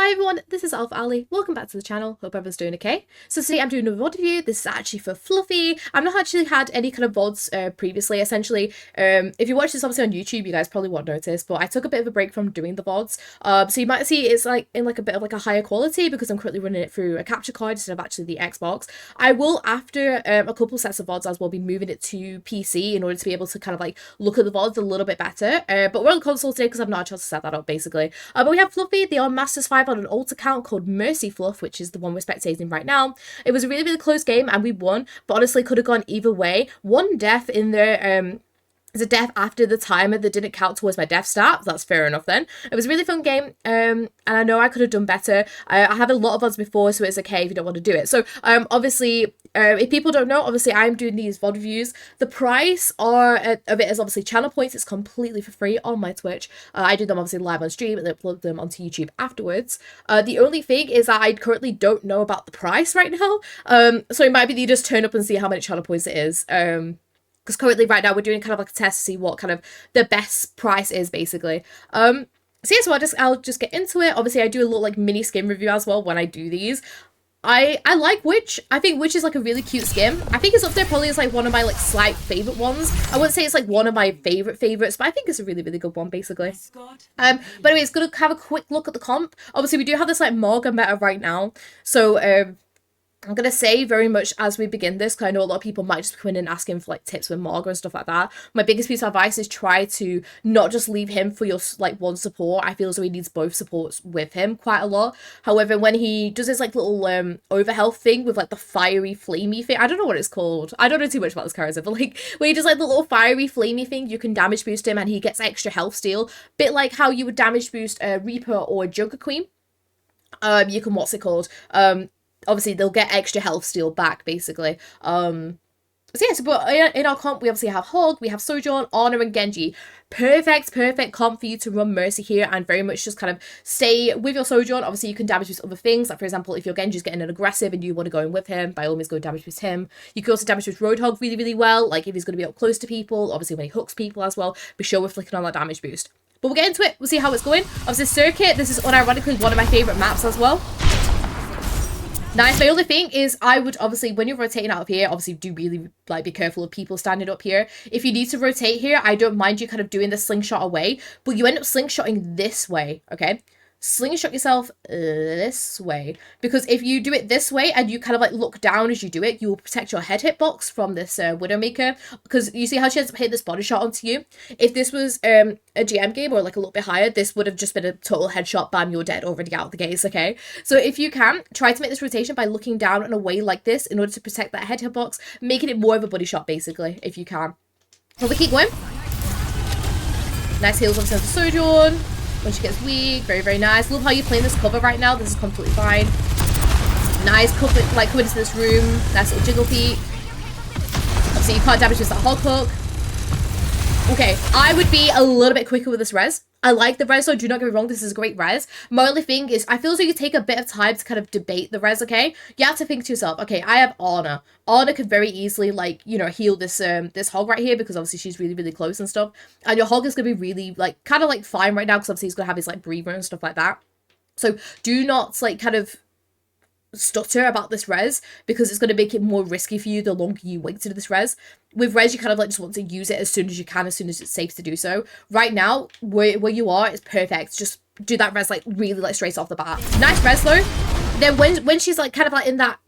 Hi everyone, this is AlphaAli. Welcome back to the channel. Hope everyone's doing okay. So today I'm doing a VOD review. This is actually for Fluffy. I've not actually had any kind of VODs previously. Essentially, if you watch this obviously on YouTube, you guys probably won't notice, but I took a bit of a break from doing the VODs. So you might see it's like in like a bit of like a higher quality because I'm currently running it through a capture card instead of actually the Xbox. I will, after a couple sets of VODs, as well be moving it to PC in order to be able to kind of like look at the VODs a little bit better. But we're on console today because I've not had a chance to set that up basically. But we have Fluffy. They are Masters 5 on an alt account called Mercy Fluff, which is the one we're spectating right now. It was a really close game and we won, but honestly could have gone either way. One death in there, there's a death after the timer that didn't count towards my death stat. That's fair enough then. It was a really fun game, and I know I could have done better. I have a lot of odds before, so it's okay if you don't want to do it. So obviously, if people don't know, obviously I'm doing these VOD reviews. The price of it is obviously channel points. It's completely for free on my Twitch. I do them obviously live on stream and then upload them onto YouTube afterwards. The only thing is that I currently don't know about the price right now. So it might be that you just turn up and see how many channel points it is. Because currently right now we're doing kind of like a test to see what kind of the best price is basically. So yeah, so I'll just get into it. Obviously I do a little like mini skin review as well when I do these. I like Witch. I think Witch is like a really cute skin. I think it's up there probably as like one of my like slight favorite ones. I wouldn't say it's like one of my favorites, but I think it's a really good one basically. But anyway, it's gonna have a quick look at the comp. Obviously we do have this like Morga meta right now. So I'm going to say very much as we begin this, because I know a lot of people might just come in and asking for like tips with Morga and stuff like that. My biggest piece of advice is try to not just leave him for your like one support. I feel as though he needs both supports with him quite a lot. However, when he does his like little overhealth thing with like the fiery flamey thing, I don't know what it's called. I don't know too much about this character, but like when he does like the little fiery flamey thing, you can damage boost him and he gets extra health steal. Bit like how you would damage boost a Reaper or a Joker Queen. You can, what's it called? Obviously they'll get extra health steal back basically. So yeah, so but in our comp we obviously have Hog, we have Sojourn, Honor and Genji. Perfect comp for you to run Mercy here and very much just kind of stay with your Sojourn. Obviously you can damage boost other things, like for example if your Genji's getting an aggressive and you want to go in with him, by all means go damage boost him. You can also damage boost Roadhog really well, like if he's going to be up close to people, obviously when he hooks people as well, be sure we're flicking on that damage boost. But we'll get into it, we'll see how it's going. Obviously Circuit, this is unironically one of my favourite maps as well. Nice. My only thing is I would obviously, when you're rotating out of here, obviously do really like be careful of people standing up here. If you need to rotate here, I don't mind you kind of doing the slingshot away, but you end up slingshotting this way, okay? Slingshot yourself this way, because if you do it this way and you kind of like look down as you do it, you will protect your head hitbox from this Widowmaker, because you see how she ends up hitting this body shot onto you. If this was a GM game or like a little bit higher, this would have just been a total headshot, bam, you're dead, already out of the gates, okay? So if you can, try to make this rotation by looking down and away like this in order to protect that head hitbox, making it more of a body shot basically, if you can. But we keep going. Nice heals obviously for Sojourn. When she gets weak, very nice. Love how you're playing this cover right now. This is completely fine. Nice, cover, like come into this room. Nice little jiggle peek. Obviously, you can't damage with that hog hook. Okay, I would be a little bit quicker with this res. I like the res, so do not get me wrong, this is a great res. My only thing is, I feel as though you take a bit of time to kind of debate the res, okay? You have to think to yourself, okay, I have Honor. Honor could very easily, like, you know, heal this this hog right here, because obviously she's really close and stuff. And your hog is going to be really, like, kind of, like, fine right now, because obviously he's going to have his, like, breather and stuff like that. So do not, like, kind of stutter about this res, because it's going to make it more risky for you the longer you wait to do this res. With res, you kind of like just want to use it as soon as you can, as soon as it's safe to do so. Right now, where you are is perfect. Just do that res like really like straight off the bat. Nice res though. Then when she's like kind of like in that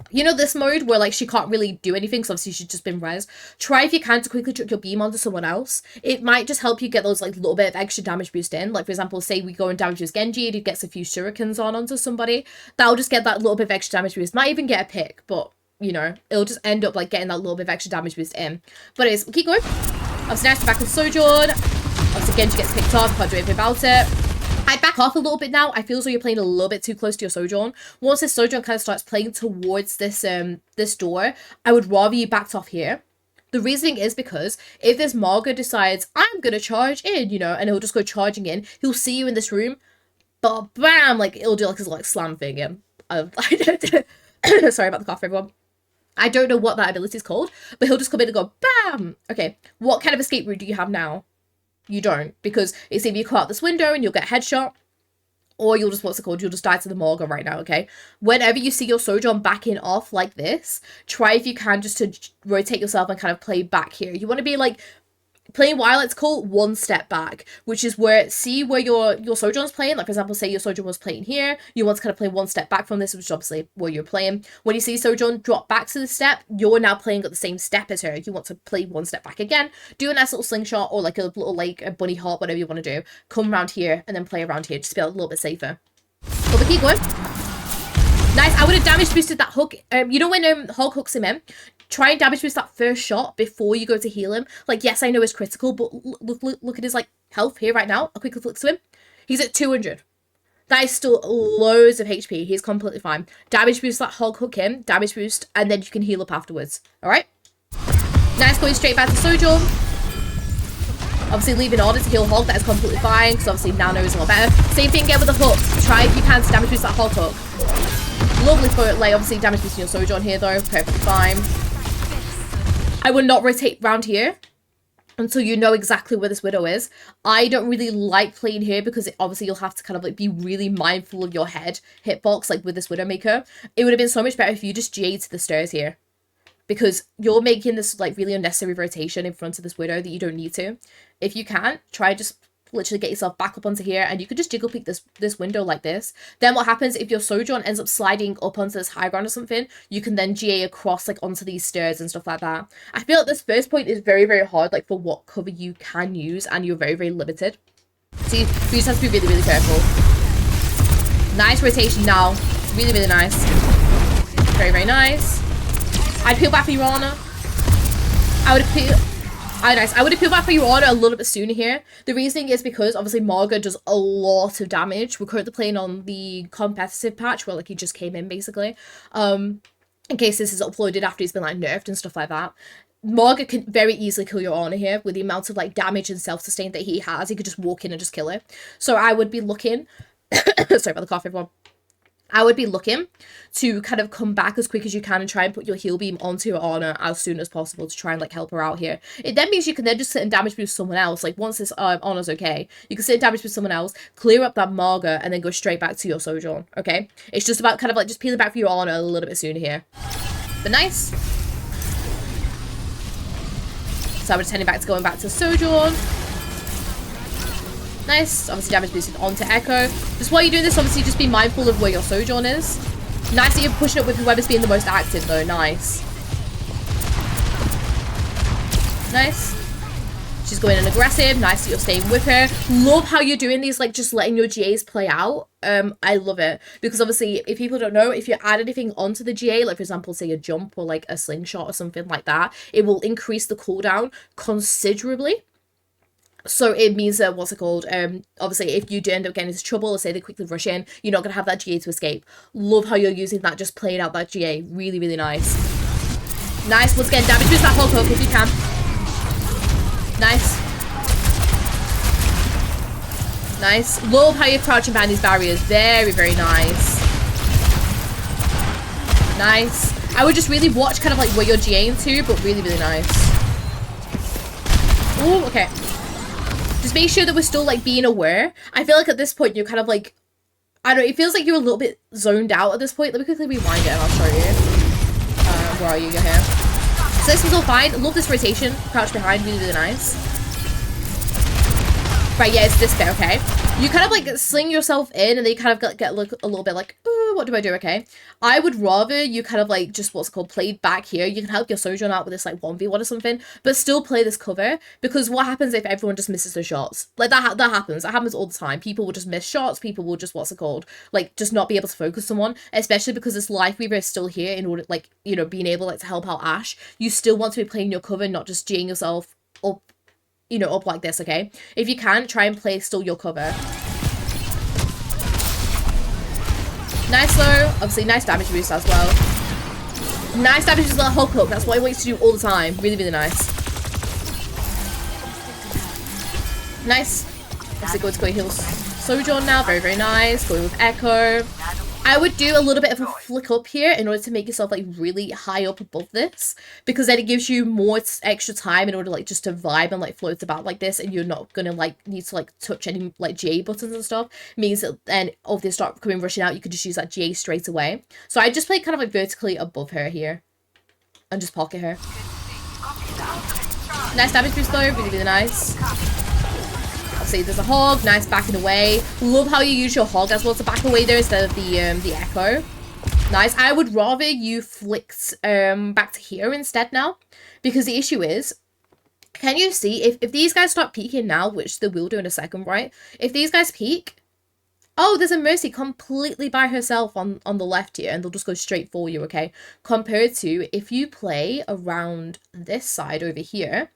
you know, this mode where like she can't really do anything, so obviously she's just been res, try if you can to quickly chuck your beam onto someone else. It might just help you get those like little bit of extra damage boost in. Like for example, say we go and damage with Genji and he gets a few shurikens onto somebody, that'll just get that little bit of extra damage boost. Might even get a pick, but you know, it'll just end up like getting that little bit of extra damage boost in. But anyways, we'll keep going. Obviously nice to back with Sojourn. Obviously Genji gets picked off, can't do anything about it. I'd back off a little bit now. I feel as though you're playing a little bit too close to your Sojourn. Once this Sojourn kind of starts playing towards this this door, I would rather you backed off here. The reasoning is because if this Morga decides, I'm going to charge in, you know, and he'll just go charging in, he'll see you in this room, but bam, like, it'll do like his like slam thing in. Sorry about the cough, everyone. I don't know what that ability is called, but he'll just come in and go, bam! Okay, what kind of escape route do you have now? You don't, because it's either you come out this window and you'll get a headshot, or you'll just, what's it called, you'll just die to the Morgan right now, okay? Whenever you see your Sojourn backing off like this, try if you can just to rotate yourself and kind of play back here. You want to be like playing while it's called one step back, which is where, see where your Sojourn's playing, like for example, say your Sojourn was playing here, you want to kind of play one step back from this, which is obviously where you're playing. When you see Sojourn drop back to the step, you're now playing at the same step as her. You want to play one step back again, do a nice little slingshot or like a little like a bunny hop, whatever you want to do, come around here and then play around here, just to be a little bit safer. But we keep going. Nice. I would have damage boosted that hook. You know when Hog hooks him in, try and damage boost that first shot before you go to heal him. Like, yes, I know it's critical, but look at his like health here right now. I'll quickly flick to him. He's at 200. That is still loads of HP. He's completely fine. Damage boost that Hog hook in, damage boost, and then you can heal up afterwards. All right. Nice, going straight back to Sojourn. Obviously leaving order to heal Hog, that is completely fine, because obviously Nano is a lot better. Same thing again with the hook. Try if you can to damage boost that Hog hook. Lovely for like obviously damage boosting your Sojourn here though, perfectly fine. I would not rotate round here until you know exactly where this Widow is. I don't really like playing here because obviously you'll have to kind of like be really mindful of your head hitbox like with this Widowmaker. It would have been so much better if you just Jade to the stairs here, because you're making this like really unnecessary rotation in front of this Widow that you don't need to. If you can, try just literally get yourself back up onto here, and you could just jiggle peek this window like this. Then what happens if your Sojourn ends up sliding up onto this high ground or something, you can then GA across like onto these stairs and stuff like that. I feel like this first point is very, very hard like for what cover you can use, and you're very, very limited. So you just have to be really, really careful. Nice rotation now. Really, really nice. Very, very nice. I'd peel back for your Ana. I would peel... nice. I would have peeled back for your Ana a little bit sooner here. The reasoning is because obviously Marga does a lot of damage. We're currently playing on the competitive patch where like he just came in basically. In case this is uploaded after he's been like nerfed and stuff like that. Marga can very easily kill your Ana here with the amount of like damage and self-sustain that he has. He could just walk in and just kill it. So I would be looking... Sorry about the cough, everyone. I would be looking to kind of come back as quick as you can and try and put your heal beam onto your Ana as soon as possible to try and like help her out here. It then means you can then just sit and damage boost someone else. Like once this Ana's okay, you can sit and damage boost someone else, clear up that Marga, and then go straight back to your Sojourn. Okay, it's just about kind of like just peeling back for your Ana a little bit sooner here. But nice. So I'm turning back to going back to Sojourn. Nice. Obviously damage boosted onto Echo. Just while you're doing this, obviously just be mindful of where your Sojourn is. Nice that you're pushing it with whoever's being the most active though. Nice. Nice. She's going in aggressive. Nice that you're staying with her. Love how you're doing these, like just letting your GAs play out. I love it. Because obviously, if people don't know, if you add anything onto the GA, like for example, say a jump or like a slingshot or something like that, it will increase the cooldown considerably. So it means that, what's it called, obviously if you do end up getting into trouble or say they quickly rush in, you're not going to have that GA to escape. Love how you're using that, just playing out that GA. Really, really nice. Nice. Once again, damage boost that Hulk hook if you can. Nice. Nice. Love how you're crouching behind these barriers. Very, very nice. Nice. I would just really watch kind of like where you're GAing to, but really, really nice. Oh, okay. Just make sure that we're still, like, being aware. I feel like at this point, you're kind of, like... I don't know, it feels like you're a little bit zoned out at this point. Let me quickly rewind it and I'll show you. Where are you? You're here. So this was all fine. Love this rotation. Crouch behind. Really, really nice. Right, yeah, it's this bit, okay? You kind of, like, sling yourself in and then you kind of get like, a little bit like, ooh, what do I do, okay? I would rather you kind of, like, just what's called played back here. You can help your Sojourn out with this, like, 1v1 or something, but still play this cover, because what happens if everyone just misses their shots? Like, that happens. That happens all the time. People will just miss shots. People will just, what's it called? Like, just not be able to focus someone, especially because this Life Weaver is still here in order, like, you know, being able, like, to help out Ashe. You still want to be playing your cover, not just G'ing yourself up, you know, up like this, okay? If you can, try and play still your cover. Nice though. Obviously, nice damage boost as well. Nice damage boost as well. Hulk hook. That's what I want you to do all the time. Really, really nice. Nice. Obviously, going to go heal Sojourn now. Very, very nice. Going with Echo. I would do a little bit of a flick up here in order to make yourself like really high up above this, because then it gives you more extra time in order like just to vibe and like float about like this, and you're not gonna like need to like touch any like GA buttons and stuff. Means that then if they start coming rushing out, you could just use that GA straight away. So I just play kind of like vertically above her here and just pocket her. Nice damage boost though, really, really nice. See, there's a hog, nice backing away. Love how you use your hog as well to back away there instead of the echo. Nice. I would rather you flicked back to here instead now, because the issue is, can you see if these guys start peeking now, which they will do in a second, right? If these guys peek, oh, there's a Mercy completely by herself on the left here, and they'll just go straight for you, okay? Compared to if you play around this side over here,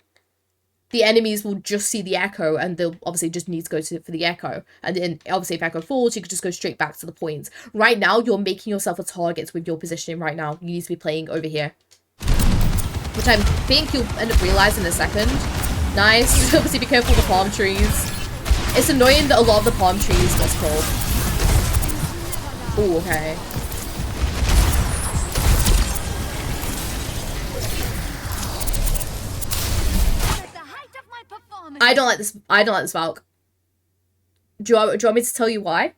the enemies will just see the echo, and they'll obviously just need to go for the echo. And then obviously if echo falls, you can just go straight back to the point. Right now, you're making yourself a target with your positioning right now. You need to be playing over here, which I think you'll end up realizing in a second. Nice. Obviously be careful of the palm trees. It's annoying that a lot of the palm trees, what's called. Oh, okay. I don't like this. I don't like this Valk. Do you want me to tell you why?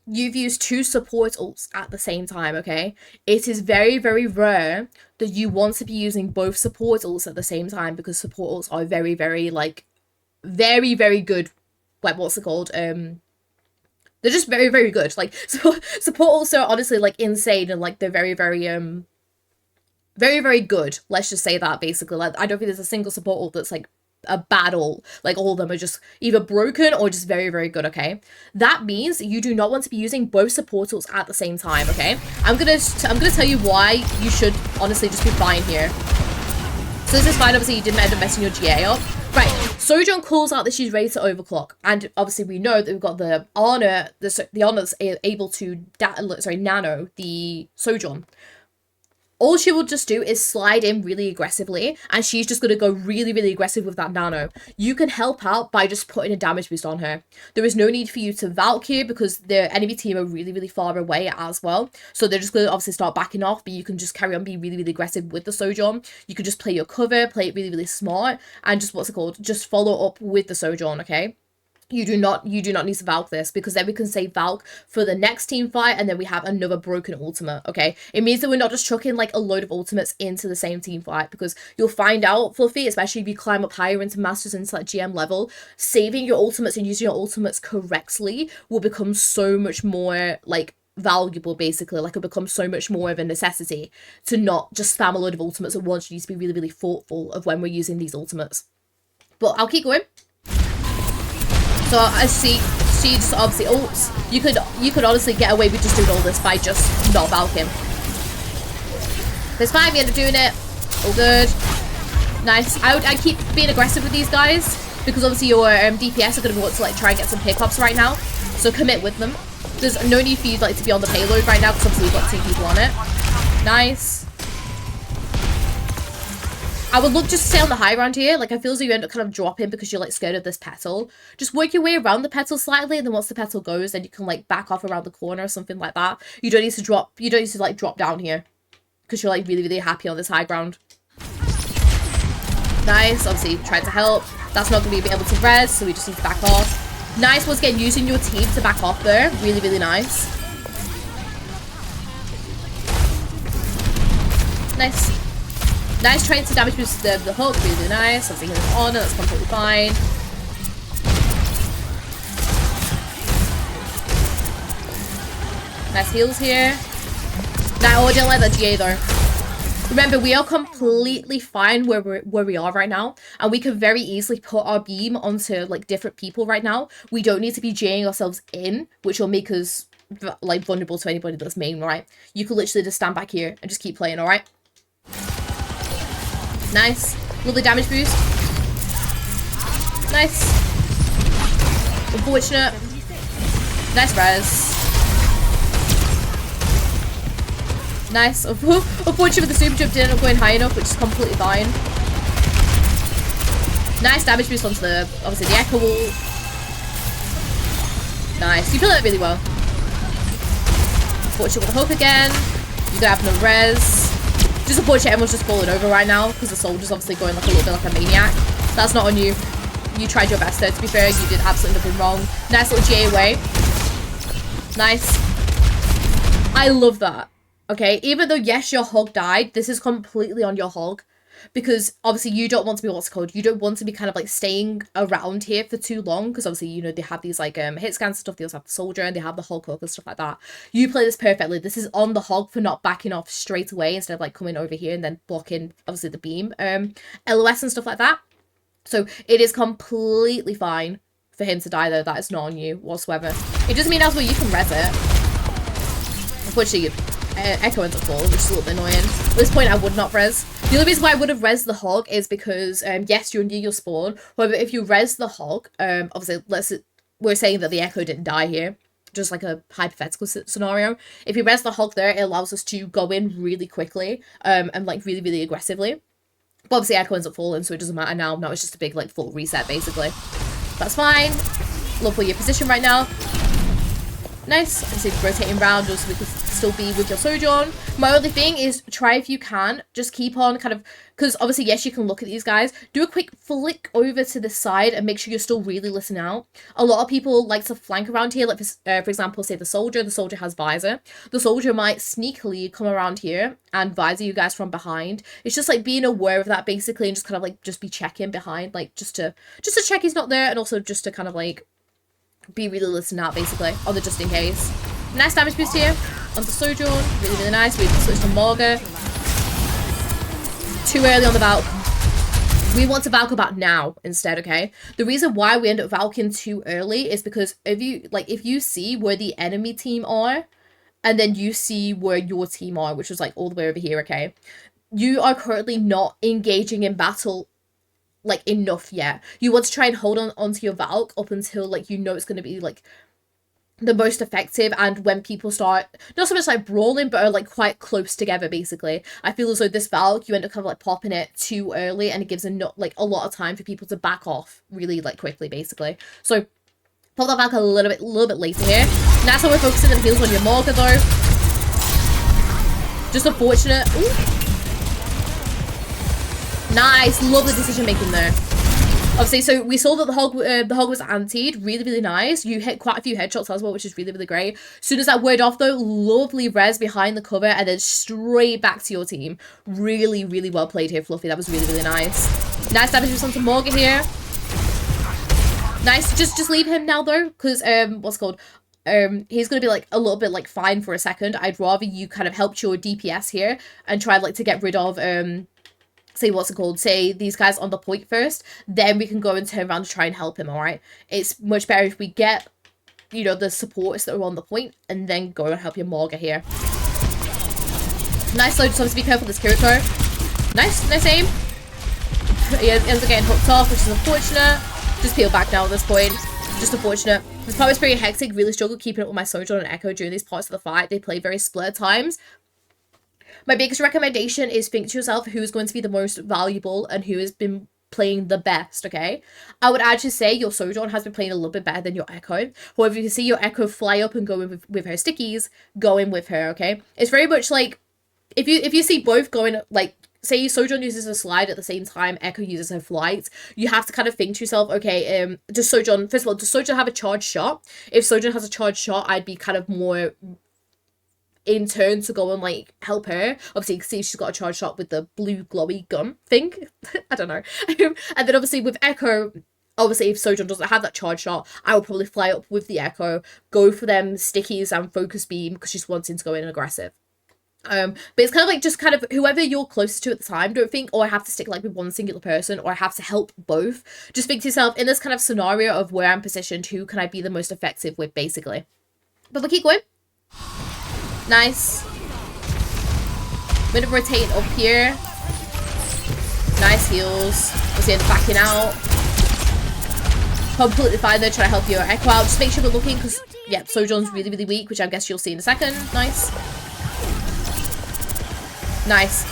You've used 2 support ults at the same time, okay? It is very, very rare that you want to be using both support ults at the same time, because support ults are very, very, like, very, very good. Like, what's it called? They're just very, very good. Like, support ults are honestly, like, insane, and, like, they're very, very, very, very good. Let's just say that, basically. Like, I don't think there's a single support ult that's, like, a bad ult. Like, all of them are just either broken or just very, very good, okay? That means you do not want to be using both support ults at the same time, okay? I'm gonna tell you why you should honestly just be fine here. So this is fine. Obviously, you didn't end up messing your GA up. Right, Sojourn calls out that she's ready to overclock, and obviously we know that we've got the Ana, the Ana's able to nano the Sojourn. All she will just do is slide in really aggressively, and she's just going to go really, really aggressive with that nano. You can help out by just putting a damage boost on her. There is no need for you to Valk here, because the enemy team are really, really far away as well. So they're just going to obviously start backing off, but you can just carry on being really, really aggressive with the Sojourn. You can just play your cover, play it really, really smart, and just, what's it called, just follow up with the Sojourn, okay? You do not need to Valk this, because then we can save Valk for the next team fight, and then we have another broken ultimate, okay? It means that we're not just chucking like a load of ultimates into the same team fight, because you'll find out, Fluffy, especially if you climb up higher into Masters, into like GM level, saving your ultimates and using your ultimates correctly will become so much more like valuable, basically. Like, it'll become so much more of a necessity to not just spam a load of ultimates at once. You need to be really, really thoughtful of when we're using these ultimates. But I'll keep going. So as she just obviously ults. You could honestly get away with just doing all this by just not Valking. There's 5, you end up doing it. All good. Nice. I keep being aggressive with these guys, because obviously your DPS are going to want to like try and get some pickups right now. So commit with them. There's no need for you like to be on the payload right now, because obviously you've got 2 people on it. Nice. I would look just to stay on the high ground here. Like, I feel as though you end up kind of dropping because you're like scared of this petal. Just work your way around the petal slightly, and then once the petal goes, then you can like back off around the corner or something like that. You don't need to drop. You don't need to like drop down here, because you're like really, really happy on this high ground. Nice. Obviously tried to help. That's not going to be able to res, so we just need to back off. Nice. Once again, using your team to back off there. Really, really nice. Nice. Nice trying to damage boost the hook, really nice. Obviously hitting on, that's completely fine. Nice heals here. Now, I don't like that GA though. Remember, we are completely fine where we are right now, and we can very easily put our beam onto like different people right now. We don't need to be GAing ourselves in, which will make us like vulnerable to anybody that's main, right? You can literally just stand back here and just keep playing, alright? Nice. Lovely damage boost. Nice. Unfortunate. Nice res. Nice. Unfortunately, the super jump didn't end up going high enough, which is completely fine. Nice damage boost onto the, obviously, the echo wall. Nice. You play that really well. unfortunate with the hook again. You're gonna have no res. Just unfortunate everyone's just falling over right now because the soldier's obviously going like a little bit like a maniac. That's not on you. You tried your best there, to be fair. You did absolutely nothing wrong. Nice little GA away. Nice. I love that. Okay, even though, yes, your hog died, this is completely on your hog. Because, obviously, you don't want to be, what's it called? You don't want to be kind of, like, staying around here for too long. Because, obviously, you know, they have these, like, hit scans and stuff. They also have the soldier and they have the hog hook and stuff like that. You play this perfectly. This is on the hog for not backing off straight away instead of, like, coming over here and then blocking, obviously, the beam. LOS and stuff like that. So, it is completely fine for him to die, though. That is not on you whatsoever. It doesn't mean as well you can res it. Unfortunately, Echo ends up falling, which is a little bit annoying. At this point, I would not res. The only reason why I would have res the hog is because, yes, you're near your spawn. However, if you res the hog, obviously, we're saying that the Echo didn't die here. Just like a hypothetical scenario. If you res the hog there, it allows us to go in really quickly, and like really, really aggressively. But obviously, Echo ends up falling, so it doesn't matter now. Now it's just a big, like, full reset, basically. That's fine. Love for your position right now. Nice. Obviously, rotating around just so we can still be with your Sojourn. My only thing is try if you can. Just keep on kind of... Because obviously, yes, you can look at these guys. Do a quick flick over to the side and make sure you're still really listening out. A lot of people like to flank around here. Like, for example, say the soldier. The soldier has visor. The soldier might sneakily come around here and visor you guys from behind. It's just like being aware of that, basically, and just kind of like just be checking behind. Like, just to check he's not there, and also just to kind of like... be really listening out, basically, on the just in case. Nice damage boost here on the Sojourn. Really, really nice. We switch to Morga. Too early on the Valk. We want to Valk about now instead, okay? The reason why we end up Valking too early is because if you see where the enemy team are, and then you see where your team are, which was like all the way over here, okay? You are currently not engaging in battle like enough yet. You want to try and hold on onto your Valk up until like you know it's going to be like the most effective, and when people start not so much like brawling but are like quite close together, basically. I feel as though this Valk you end up kind of like popping it too early, and it gives a lot of time for people to back off really like quickly, basically. So pop that Valk a little bit later here. Now so we're focusing on the heals on your Morga though. Just unfortunate. Ooh. Nice, lovely decision making there. Obviously, so we saw that the hog was antied, really, really nice. You hit quite a few headshots as well, which is really, really great. As soon as that word off though, lovely res behind the cover and then straight back to your team. Really, really well played here, Fluffy. That was really, really nice. Nice damage with some Morga here. Nice, just leave him now though, because what's it called? He's gonna be like a little bit like fine for a second. I'd rather you kind of helped your DPS here and try like to get rid of say these guys on the point first, then we can go and turn around and try and help him. All right, it's much better if we get, you know, the supports that are on the point and then go and help your Morga here. Nice. So just obviously be careful with this Kiriko. Nice aim. He ends up getting hooked off, which is unfortunate. Just peel back now at this point. Just unfortunate. This part was pretty hectic. Really struggled keeping up with my Sojourn and Echo during these parts of the fight. They play very split at times. My biggest recommendation is think to yourself who's going to be the most valuable and who has been playing the best, okay? I would actually say your Sojourn has been playing a little bit better than your Echo. However, if you see your Echo fly up and go in with her stickies, go in with her, okay? It's very much like, if you see both going, like, say Sojourn uses a slide at the same time, Echo uses her flight, you have to kind of think to yourself, okay, does Sojourn, first of all, does Sojourn have a charged shot? If Sojourn has a charged shot, I'd be kind of more... in turn to go and like help her. Obviously you can see she's got a charge shot with the blue glowy gun thing. I don't know. And then obviously with Echo, obviously if Sojourn doesn't have that charge shot, I would probably fly up with the Echo, go for them stickies and focus beam because she's wanting to go in aggressive. But it's kind of like just kind of whoever you're closest to at the time. Don't think, oh, I have to stick like with one singular person or I have to help both. Just think to yourself, in this kind of scenario of where I'm positioned, who can I be the most effective with, basically. But we'll keep going. Nice. I'm going to rotate up here. Nice heals. Obviously, end up backing out. Completely fine though, trying to help your Echo out. Just make sure we're looking, because, yeah, Sojourn's really, really weak, which I guess you'll see in a second. Nice. Nice.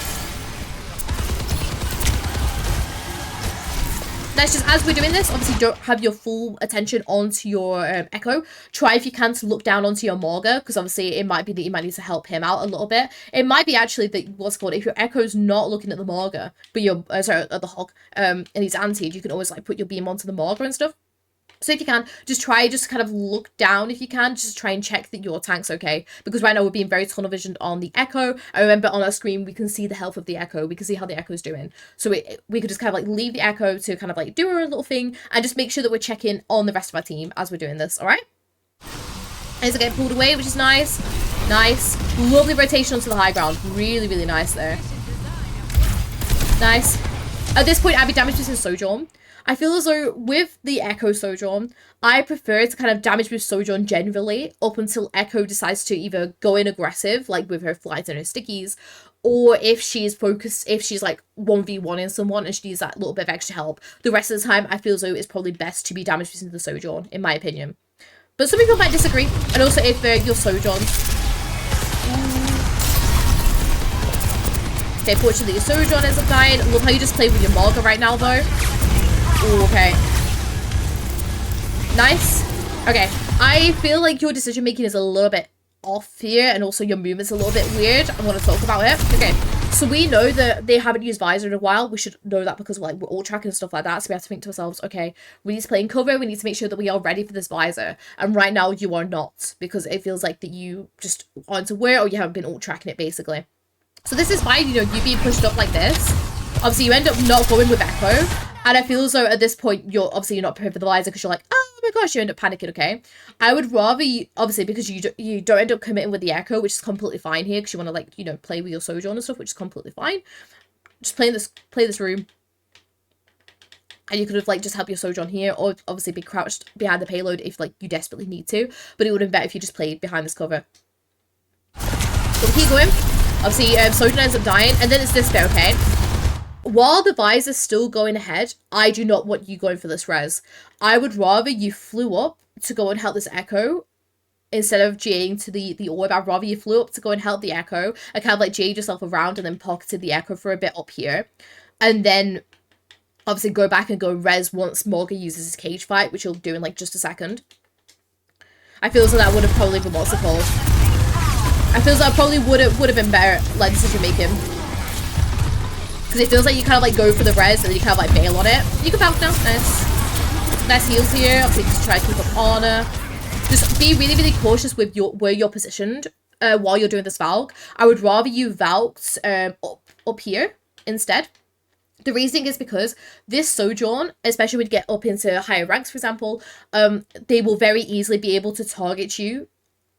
That's just, as we're doing this, obviously don't have your full attention onto your Echo. Try if you can to look down onto your Morga, because obviously it might be that you might need to help him out a little bit. It might be actually that, what's called, if your Echo's not looking at the Morga, but you're, sorry, at the Hog, and he's antied, you can always like put your beam onto the Morga and stuff. So if you can, just kind of look down if you can, just try and check that your tank's okay. Because right now we're being very tunnel visioned on the Echo. I remember on our screen, we can see the health of the Echo. We can see how the Echo's doing. So we could just kind of like leave the Echo to kind of like do her little thing and just make sure that we're checking on the rest of our team as we're doing this, all right? And it's getting pulled away, which is nice. Nice. Lovely rotation onto the high ground. Really, really nice there. Nice. At this point, I'd be damaged with Sojourn. I feel as though with the Echo Sojourn, I prefer to kind of damage with Sojourn generally up until Echo decides to either go in aggressive, like with her flights and her stickies, or if she's focused, if she's like 1v1ing someone and she needs that little bit of extra help. The rest of the time, I feel as though it's probably best to be damaged with the Sojourn, in my opinion. But some people might disagree. And also if your Sojourn... Okay, fortunately your Sojourn ends up dying. Love how you just play with your Morga right now though. Ooh, okay. Nice. Okay. I feel like your decision making is a little bit off here, and also your movement's a little bit weird. I want to talk about it. Okay. So we know that they haven't used visor in a while. We should know that because we're all tracking and stuff like that. So we have to think to ourselves, okay, we need to play in cover. We need to make sure that we are ready for this visor. And right now you are not, because it feels like that you just aren't aware or you haven't been all tracking it basically. So this is why, you know, you being pushed up like this. Obviously you end up not going with Echo. And I feel as though at this point, you're not prepared for the visor because you're like, oh my gosh, you end up panicking, okay? I would rather, obviously, because you don't end up committing with the Echo, which is completely fine here because you want to, like, you know, play with your Sojourn and stuff, which is completely fine. Just play this room. And you could have, like, just helped your Sojourn here, or obviously be crouched behind the payload if, like, you desperately need to. But it would have been better if you just played behind this cover. So we'll keep going. Obviously, Sojourn ends up dying, and then it's this bit, okay? While the visor's still going ahead, I do not want you going for this res. I would rather you flew up to go and help this Echo instead of J'ing to the orb. I'd rather you flew up to go and help the Echo and kind of like J'd yourself around and then pocketed the Echo for a bit up here. And then obviously go back and go res once Morga uses his cage fight, which he'll do in like just a second. I feel as though that would have probably been what's it called. I feel as though that probably would have been better, like, decision making. Because it feels like you kind of like go for the res and then you kind of like bail on it. You can bounce now. Nice. Nice heals here. Obviously just try to keep up honor. Just be really, really cautious with where you're positioned while you're doing this Valk. I would rather you Valked up here instead. The reasoning is because this Sojourn, especially when you get up into higher ranks, for example, they will very easily be able to target you.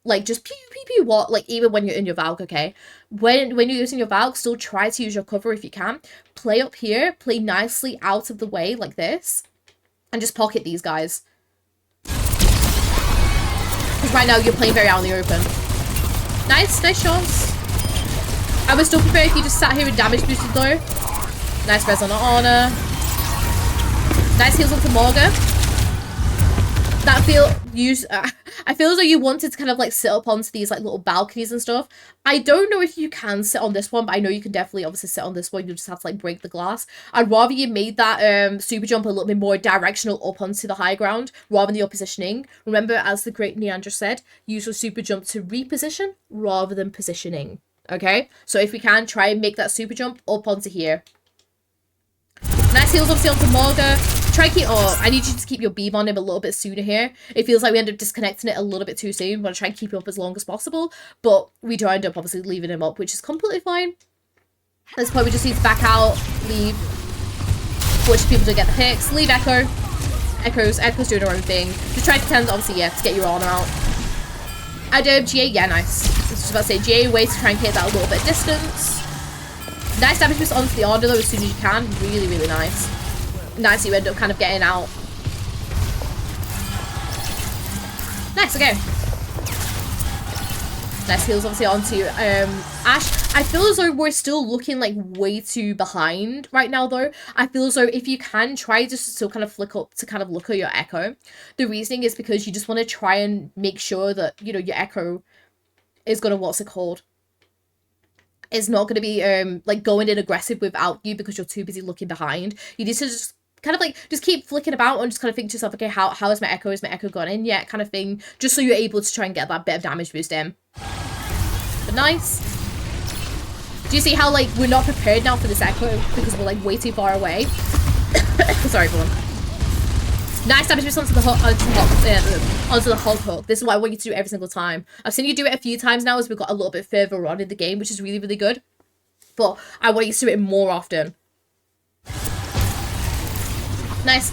Like, just pew, pew, pew, what? Like, even when you're in your Valk, okay? When you're using your Valk, still try to use your cover if you can. Play up here. Play nicely out of the way, like this. And just pocket these guys. Because right now, you're playing very out in the open. Nice. Nice shots. I would still prefer if you just sat here and damage boosted, though. Nice res on honor. Nice heals onto Morga. That I feel as though you wanted to kind of like sit up onto these like little balconies and stuff. I don't know if you can sit on this one, but I know you can definitely obviously sit on this one. You just have to like break the glass. I'd rather you made that super jump a little bit more directional up onto the high ground rather than your positioning. Remember, as the great Neandra said, use your super jump to reposition rather than positioning. Okay, so if we can, try and make that super jump up onto here. Nice heals obviously onto Morga. Try keep, I need you to keep your beam on him a little bit sooner here. It feels like we end up disconnecting it a little bit too soon. We want to try and keep him up as long as possible, but we do end up obviously leaving him up, which is completely fine. At this point, we just need to back out, leave, watch people to get the picks, leave Echo. Echo's doing her own thing. Just try to pretend, obviously, yeah, to get your honor out. And GA, yeah, nice. I was just about to say, GA ways to try and hit that a little bit of distance. Nice damage boost onto the honor though as soon as you can. Really, really nice. Nice, you end up kind of getting out. Nice, okay. Nice heals obviously onto Ash. I feel as though we're still looking like way too behind right now though. I feel as though if you can try just to still kind of flick up to kind of look at your Echo. The reasoning is because you just want to try and make sure that, you know, your Echo is going to, what's it called? Is not going to be like going in aggressive without you because you're too busy looking behind. You need to just kind of like just keep flicking about and just kind of think to yourself, okay, how is my echo? Is my echo gone in yet? Kind of thing, just so you're able to try and get that bit of damage boost in. But nice. Do you see how like we're not prepared now for this echo because we're like way too far away? Sorry, everyone. Nice damage boost onto the hog hook. This is what I want you to do every single time. I've seen you do it a few times now as we got a little bit further on in the game, which is really, really good. But I want you to do it more often. Nice.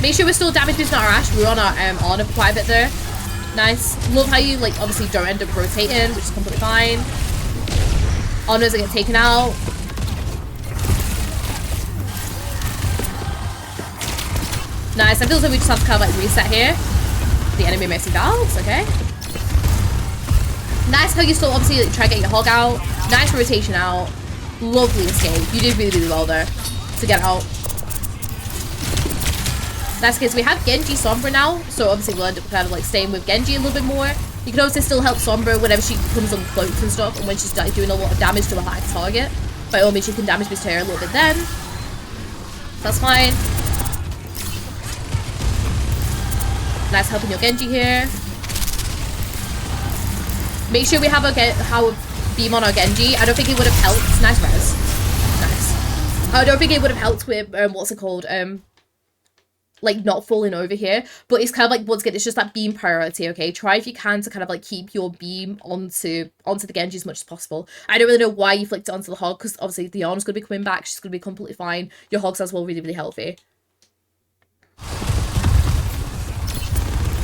Make sure we're still damage boosting our Ash. We're on our Honor for quite a bit there. Nice. Love how you like obviously don't end up rotating, which is completely fine. Honors are getting taken out. Nice. I feel as though we just have to kind of like reset here. The enemy Mercy Valves, okay. Nice how you still obviously like, try to get your hog out. Nice rotation out. Lovely escape. You did really, really well there to get out. That's because we have Genji Sombra now, so obviously we'll end up kind of like staying with Genji a little bit more. You can also still help Sombra whenever she comes uncloaked and stuff, and when she's like, doing a lot of damage to a high target. By all means, you can damage boost her a little bit then. That's fine. Nice helping your Genji here. Make sure we have a beam on our Genji. I don't think it would have helped. Nice res. Nice. I don't think it would have helped with what's it called? Like not falling over here, but it's kind of like once again it's just that beam priority. Okay, try if you can to kind of like keep your beam onto the Genji as much as possible. I don't really know why you flicked it onto the hog, because obviously the arm's gonna be coming back, she's gonna be completely fine. Your hog's as well really, really healthy.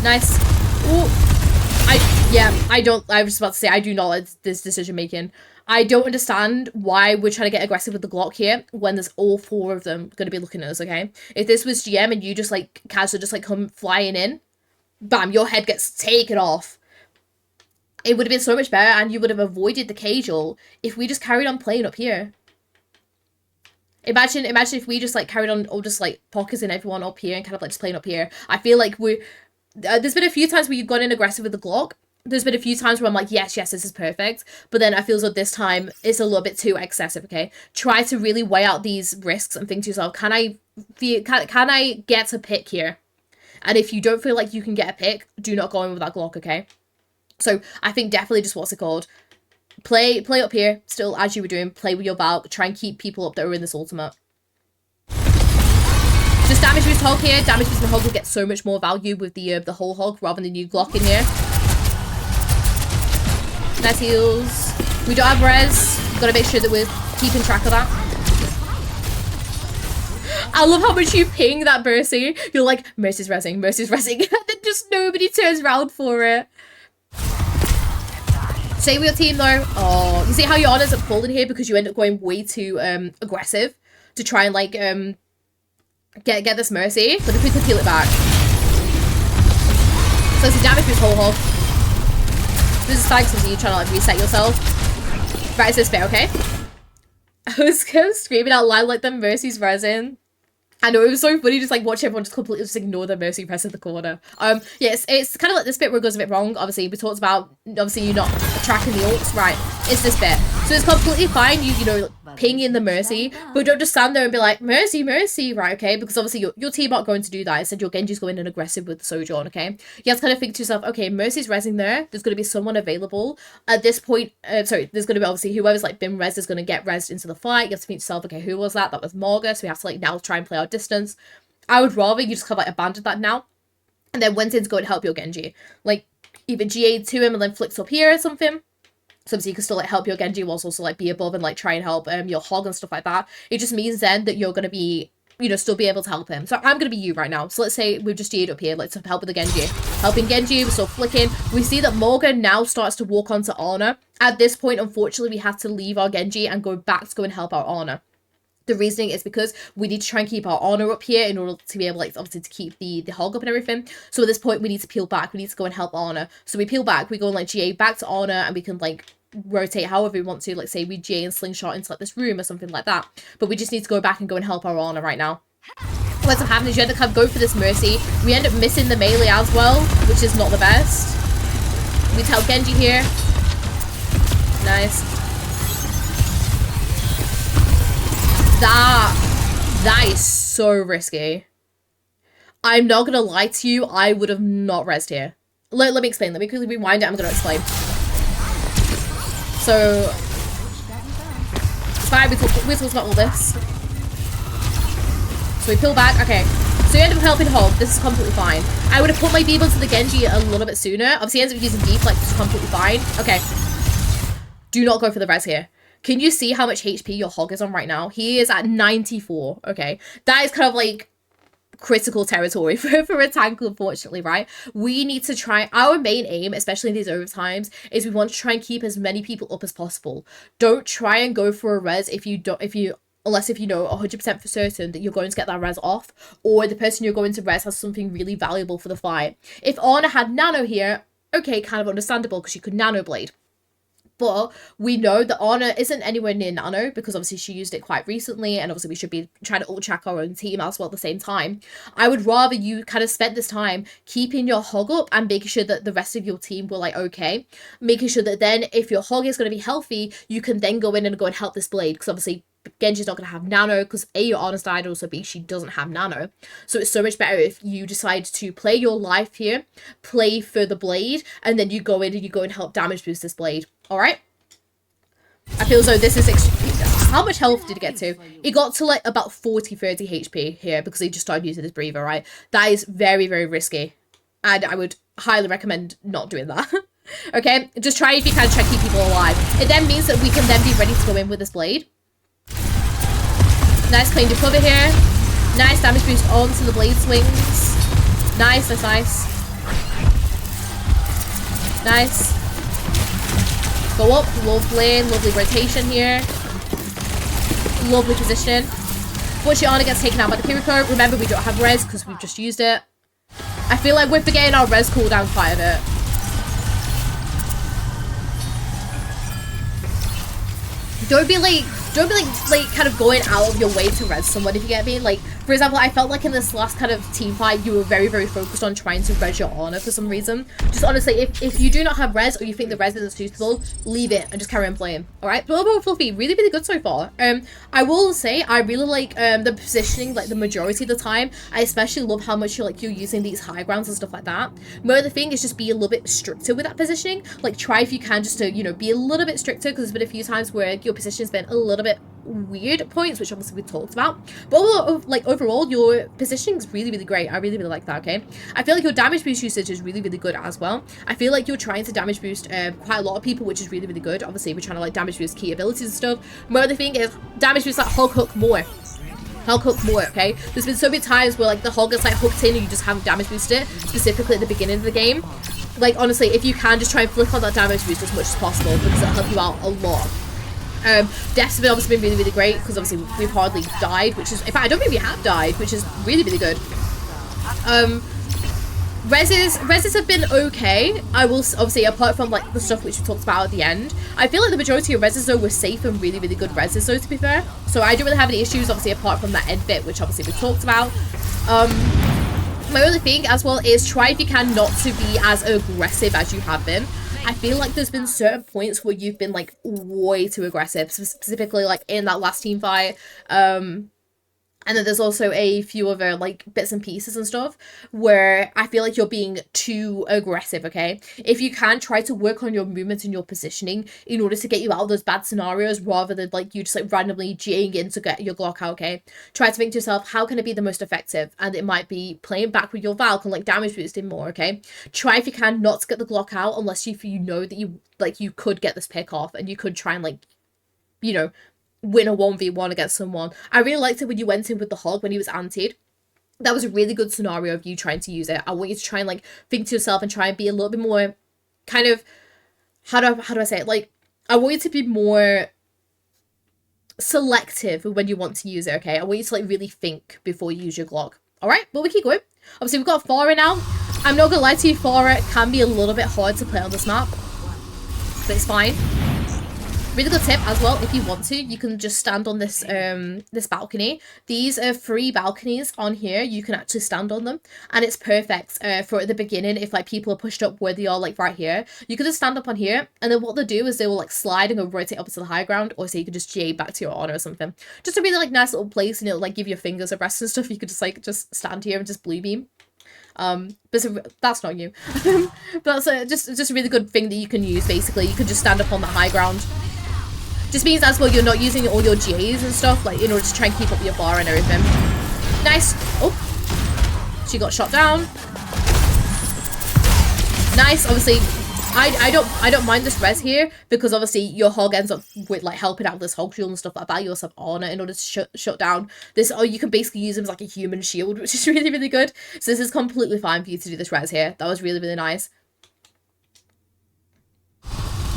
Nice. Ooh. I was just about to say I do not like this decision making. I don't understand why we're trying to get aggressive with the Glock here when there's all four of them going to be looking at us, okay? If this was GM and you just like casually just like come flying in, bam, your head gets taken off. It would have been so much better and you would have avoided the casual if we just carried on playing up here. Imagine if we just like carried on or just like pocketing everyone up here and kind of like just playing up here. I feel like there's been a few times where you've gone in aggressive with the Glock. There's been a few times where I'm like, yes, this is perfect. But then I feel as though this time it's a little bit too excessive, okay? Try to really weigh out these risks and think to yourself, can I get a pick here? And if you don't feel like you can get a pick, do not go in with that Glock, okay? So I think definitely just what's it called? Play up here, still as you were doing, play with your Valk, try and keep people up that are in this ultimate. Just damage boost hog here, damage boost the hog will get so much more value with the whole hog rather than you Glock in here. Nice heals. We don't have res. Gotta make sure that we're keeping track of that. I love how much you ping that Mercy. You're like, Mercy's resing, Mercy's resing. And then just nobody turns around for it. Stay with your team though. Oh, you see how your honors are falling here because you end up going way too aggressive to try and like get this Mercy. But if we could peel it back. So it's a damage boost whole hog. This is fine because you're trying to like reset yourself. Right, it's this bit, okay? I was screaming out loud like the Mercy's resin. I know, it was so funny just like watch everyone just completely just ignore the Mercy press in the corner. Yes, it's kind of like this bit where it goes a bit wrong. Obviously, we talked about obviously you not tracking the ults. Right, it's this bit. So it's completely fine, you know, ping in the Mercy, but don't just stand there and be like, Mercy, Mercy, right, okay? Because obviously your team aren't going to do that. Instead, your Genji's going in aggressive with the Sojourn, okay? You have to kind of think to yourself, okay, Mercy's resing there. There's going to be someone available. At this point, sorry, there's going to be obviously whoever's like been res is going to get resed into the fight. You have to think to yourself, okay, who was that? That was Morga, so we have to like now try and play our distance. I would rather you just kind of like abandon that now. And then went in to go and help your Genji. Like, either GA to him and then flicks up here or something. So obviously you can still like help your Genji whilst also like be above and like try and help your hog and stuff like that. It just means then that you're going to be, you know, still be able to help him. So I'm going to be you right now. So let's say we've just GA'd up here, like to help with the Genji. Helping Genji, we're still flicking. We see that Morgan now starts to walk onto Ana. At this point, unfortunately, we have to leave our Genji and go back to go and help our Ana. The reasoning is because we need to try and keep our honor up here in order to be able, like, obviously to keep the hog up and everything. So at this point, we need to peel back. We need to go and help honor. So we peel back. We go and, like, GA back to honor and we can, like, rotate however we want to. Like, say we GA and slingshot into, like, this room or something like that. But we just need to go back and go and help our honor right now. What ends up happening is you end up kind of going for this Mercy. We end up missing the melee as well, which is not the best. We tell Genji here. Nice. That is so risky. I'm not gonna lie to you, I would have not rezzed here. Let me explain. Let me quickly rewind it. I'm gonna explain. So, it's fine. We talked about all this. So we pull back. Okay. So you end up helping Hog. This is completely fine. I would have put my Beeble into the Genji a little bit sooner. Obviously, he ends up using Deep. Like, this is completely fine. Okay. Do not go for the res here. Can you see how much HP your Hog is on right now? He is at 94. Okay. That is kind of like critical territory for a tank, unfortunately, right? We need to try, our main aim, especially in these overtimes, is we want to try and keep as many people up as possible. Don't try and go for a res unless if you know 100% for certain that you're going to get that res off, or the person you're going to res has something really valuable for the fight. If Ana had nano here, okay, kind of understandable because you could nano blade. But we know that Ana isn't anywhere near nano because obviously she used it quite recently, and obviously we should be trying to ult track our own team as well at the same time. I would rather you kind of spend this time keeping your Hog up and making sure that the rest of your team were like okay. Making sure that then if your Hog is going to be healthy, you can then go in and help this blade, because obviously Genji's not going to have nano because A, your Ana's died, also B, she doesn't have nano. So it's so much better if you decide to play your life here, play for the blade, and then you go in and help damage boost this blade. Alright? I feel as though this is how much health did it get to? It got to like about 40-30 HP here because he just started using his breather, right? That is very, very risky. And I would highly recommend not doing that. Okay? Just try if you can, try to keep people alive. It then means that we can then be ready to go in with this blade. Nice clean cover here. Nice damage boost onto the blade swings. Nice, that's nice. Nice. Go up, lovely, lovely rotation here. Lovely position. Fortunately, Ana gets taken out by the Kiriko. Remember, we don't have res because we've just used it. I feel like we're forgetting our res cooldown quite a bit. Don't be like kind of going out of your way to res someone, if you get me. Like, for example, I felt like in this last kind of team fight, you were very, very focused on trying to res your Ana for some reason. Just honestly, if you do not have res or you think the res isn't suitable, leave it and just carry on playing. Alright? But overall, Fluffy, really, really good so far. I will say, I really like the positioning, like the majority of the time. I especially love how much you're using these high grounds and stuff like that. My other thing is just be a little bit stricter with that positioning. Like, try if you can just to, be a little bit stricter, because there's been a few times where your position's been a little bit weird at points, which obviously we talked about. But overall, your positioning is really, really great. I really, really like that, okay? I feel like your damage boost usage is really, really good as well. I feel like you're trying to damage boost quite a lot of people, which is really, really good. Obviously, we're trying to damage boost key abilities and stuff. My other thing is damage boost that Hog hook more. Hog hook more, okay? There's been so many times where the Hog gets hooked in and you just haven't damage boosted it, specifically at the beginning of the game. Like, honestly, if you can, just try and flick on that damage boost as much as possible, because it'll help you out a lot. Deaths have obviously been really, really great, because obviously we've hardly died, which is, in fact, I don't think we have died, which is really, really good. Reses have been okay. I will obviously, apart from the stuff which we talked about at the end, I feel like the majority of reses though were safe and really, really good reses though, to be fair. So I don't really have any issues, obviously, apart from that end bit, which obviously we talked about. My other thing as well is try if you can not to be as aggressive as you have been. I feel like there's been certain points where you've been way too aggressive, specifically in that last team fight. And then there's also a few other bits and pieces and stuff where I feel like you're being too aggressive, okay? If you can, try to work on your movement and your positioning in order to get you out of those bad scenarios, rather than you just randomly G'ing in to get your Glock out, okay? Try to think to yourself, how can it be the most effective? And it might be playing back with your Valk and damage boosting more, okay? Try if you can not to get the Glock out unless you know that you could get this pick off and you could try and win a 1v1 against someone. I really liked it when you went in with the Hog when he was antied. That was a really good scenario of you trying to use it. I want you to try and think to yourself and try and be a little bit more kind of, how do I say it? I want you to be more selective when you want to use it, okay? I want you to really think before you use your Glock. Alright, but we keep going. Obviously we've got Pharah now. I'm not gonna lie to you, Pharah can be a little bit hard to play on this map, but it's fine. Really good tip as well, if you want to, you can just stand on this this balcony. These are free balconies on here. You can actually stand on them, and it's perfect for at the beginning if like people are pushed up where they are like right here. You can just stand up on here, and then what they'll do is they will like slide and go rotate up to the high ground, or so you can just GA back to your honor or something. Just a really like nice little place, and it'll like give your fingers a rest and stuff. You could just like just stand here and just blue beam. But so, that's not you. But that's just a really good thing that you can use. Basically, you can just stand up on the high ground. Just means as well you're not using all your GAs and stuff, like in order to try and keep up your bar and everything. Nice. Oh, she got shot down. Nice. Obviously, I don't mind this res here because obviously your hog ends up with like helping out this hog shield and stuff like that. You also have honor in order to shut down this. Oh, you can basically use him as like a human shield, which is really, really good. So this is completely fine for you to do this res here. That was really, really nice.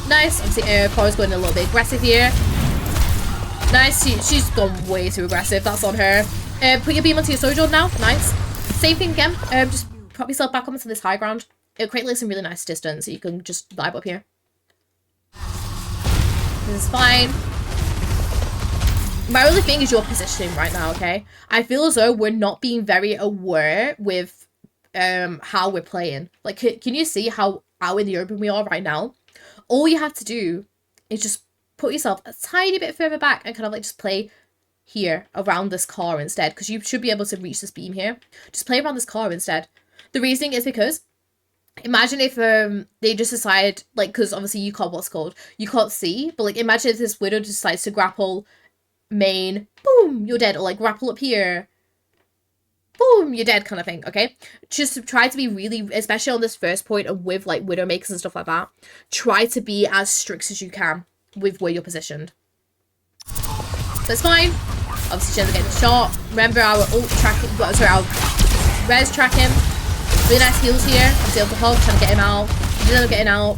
Nice. Obviously, Cora's going a little bit aggressive here. Nice. She's gone way too aggressive. That's on her. Put your beam onto your sojourn now. Nice. Same thing again. Just prop yourself back onto this high ground. It'll create like some really nice distance, so you can just vibe up here. This is fine. My only thing is your positioning right now, okay? I feel as though we're not being very aware with how we're playing. Like, can you see how out in the open we are right now? All you have to do is just put yourself a tiny bit further back and kind of like just play here around this car instead, because you should be able to reach this beam here. Just play around this car instead. The reasoning is because imagine if they just decide, like, because obviously you can't, you can't see, but like imagine if this widow decides to grapple main, boom, you're dead, or like grapple up here, boom, you're dead kind of thing, okay? Just try to be really, especially on this first point and with like widowmakers and stuff like that, try to be as strict as you can with where you're positioned. So it's fine. Obviously she ends up getting shot. Remember our ult tracking, sorry, our res tracking. Really nice heals here. Obviously able to hog, trying to get him out. He ended up getting out.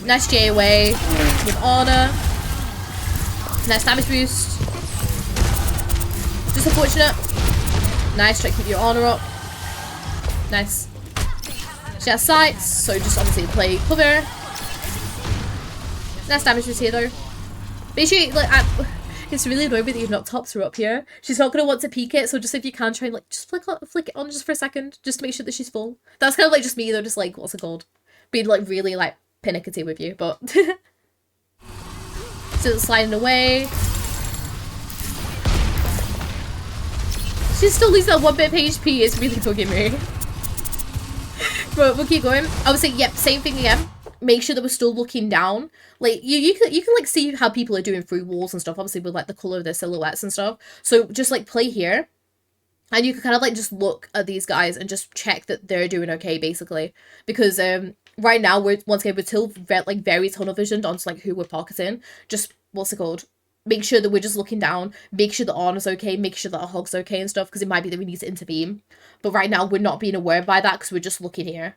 Nice J away with honor. Nice damage boost. Just unfortunate. Nice, try to keep your honor up. Nice. She has sights, so just obviously play cover. Nice damage boost here though. Basically, like, it's really annoying that you've not topped her up here. She's not going to want to peek it, so just if you can try and like just flick it on just for a second, just to make sure that she's full. That's kind of like just me though, just like, what's it called? Being like really like pinickety with you, but still sliding away. She's still losing that 1 bit of HP. It's really bugging me. But we'll keep going. Obviously, yep, same thing again. Make sure that we're still looking down. Like you can like see how people are doing through walls and stuff, obviously with like the color of their silhouettes and stuff. So just like play here, and you can kind of like just look at these guys and just check that they're doing okay, basically. Because right now we're once again we're still like very tunnel visioned onto like who we're pocketing. Just what's it called? Make sure that we're just looking down. Make sure the honor's okay. Make sure that our hog's okay and stuff, because it might be that we need to intervene. But right now we're not being aware by that because we're just looking here.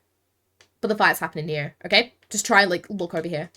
But the fight's happening here, okay? Just try and like look over here.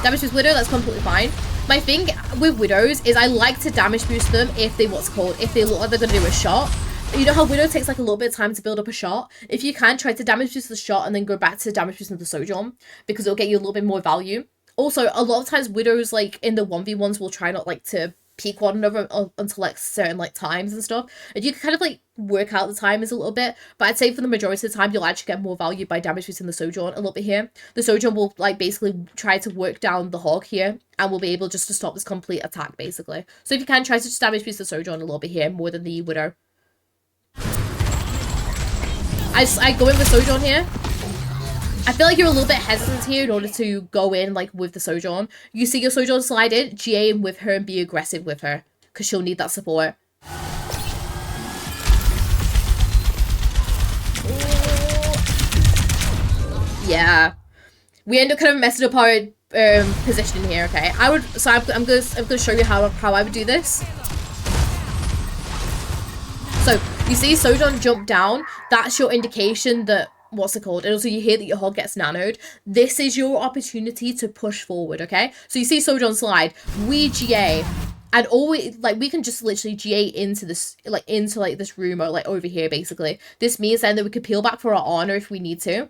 Damage boost Widow, that's completely fine. My thing with Widows is I like to damage boost them if they if they look like they're gonna do a shot. You know how Widow takes like a little bit of time to build up a shot? If you can, try to damage boost the shot and then go back to damage boosting the Sojourn, because it'll get you a little bit more value. Also, a lot of times Widows like in the 1v1s will try not like to peek one another until like certain like times and stuff, and you can kind of like work out the timers a little bit, but I'd say for the majority of the time you'll actually get more value by damage boosting the Sojourn a little bit here. The Sojourn will like basically try to work down the hog here and will be able just to stop this complete attack basically. So if you can, try to just damage boost the Sojourn a little bit here more than the Widow. I go in with Sojourn here. I feel like you're a little bit hesitant here in order to go in like with the Sojourn. You see your Sojourn slide in, GA in with her and be aggressive with her, because she'll need that support. Yeah, we end up kind of messing up our positioning here. Okay, I'm gonna show you how I would do this. So you see Sojourn jump down. That's your indication that what's it called? And also you hear that your hog gets nanoed. This is your opportunity to push forward, okay? So you see Sojourn slide, we GA, and always like we can just literally GA into this this room or like over here basically. This means then that we could peel back for our honor if we need to.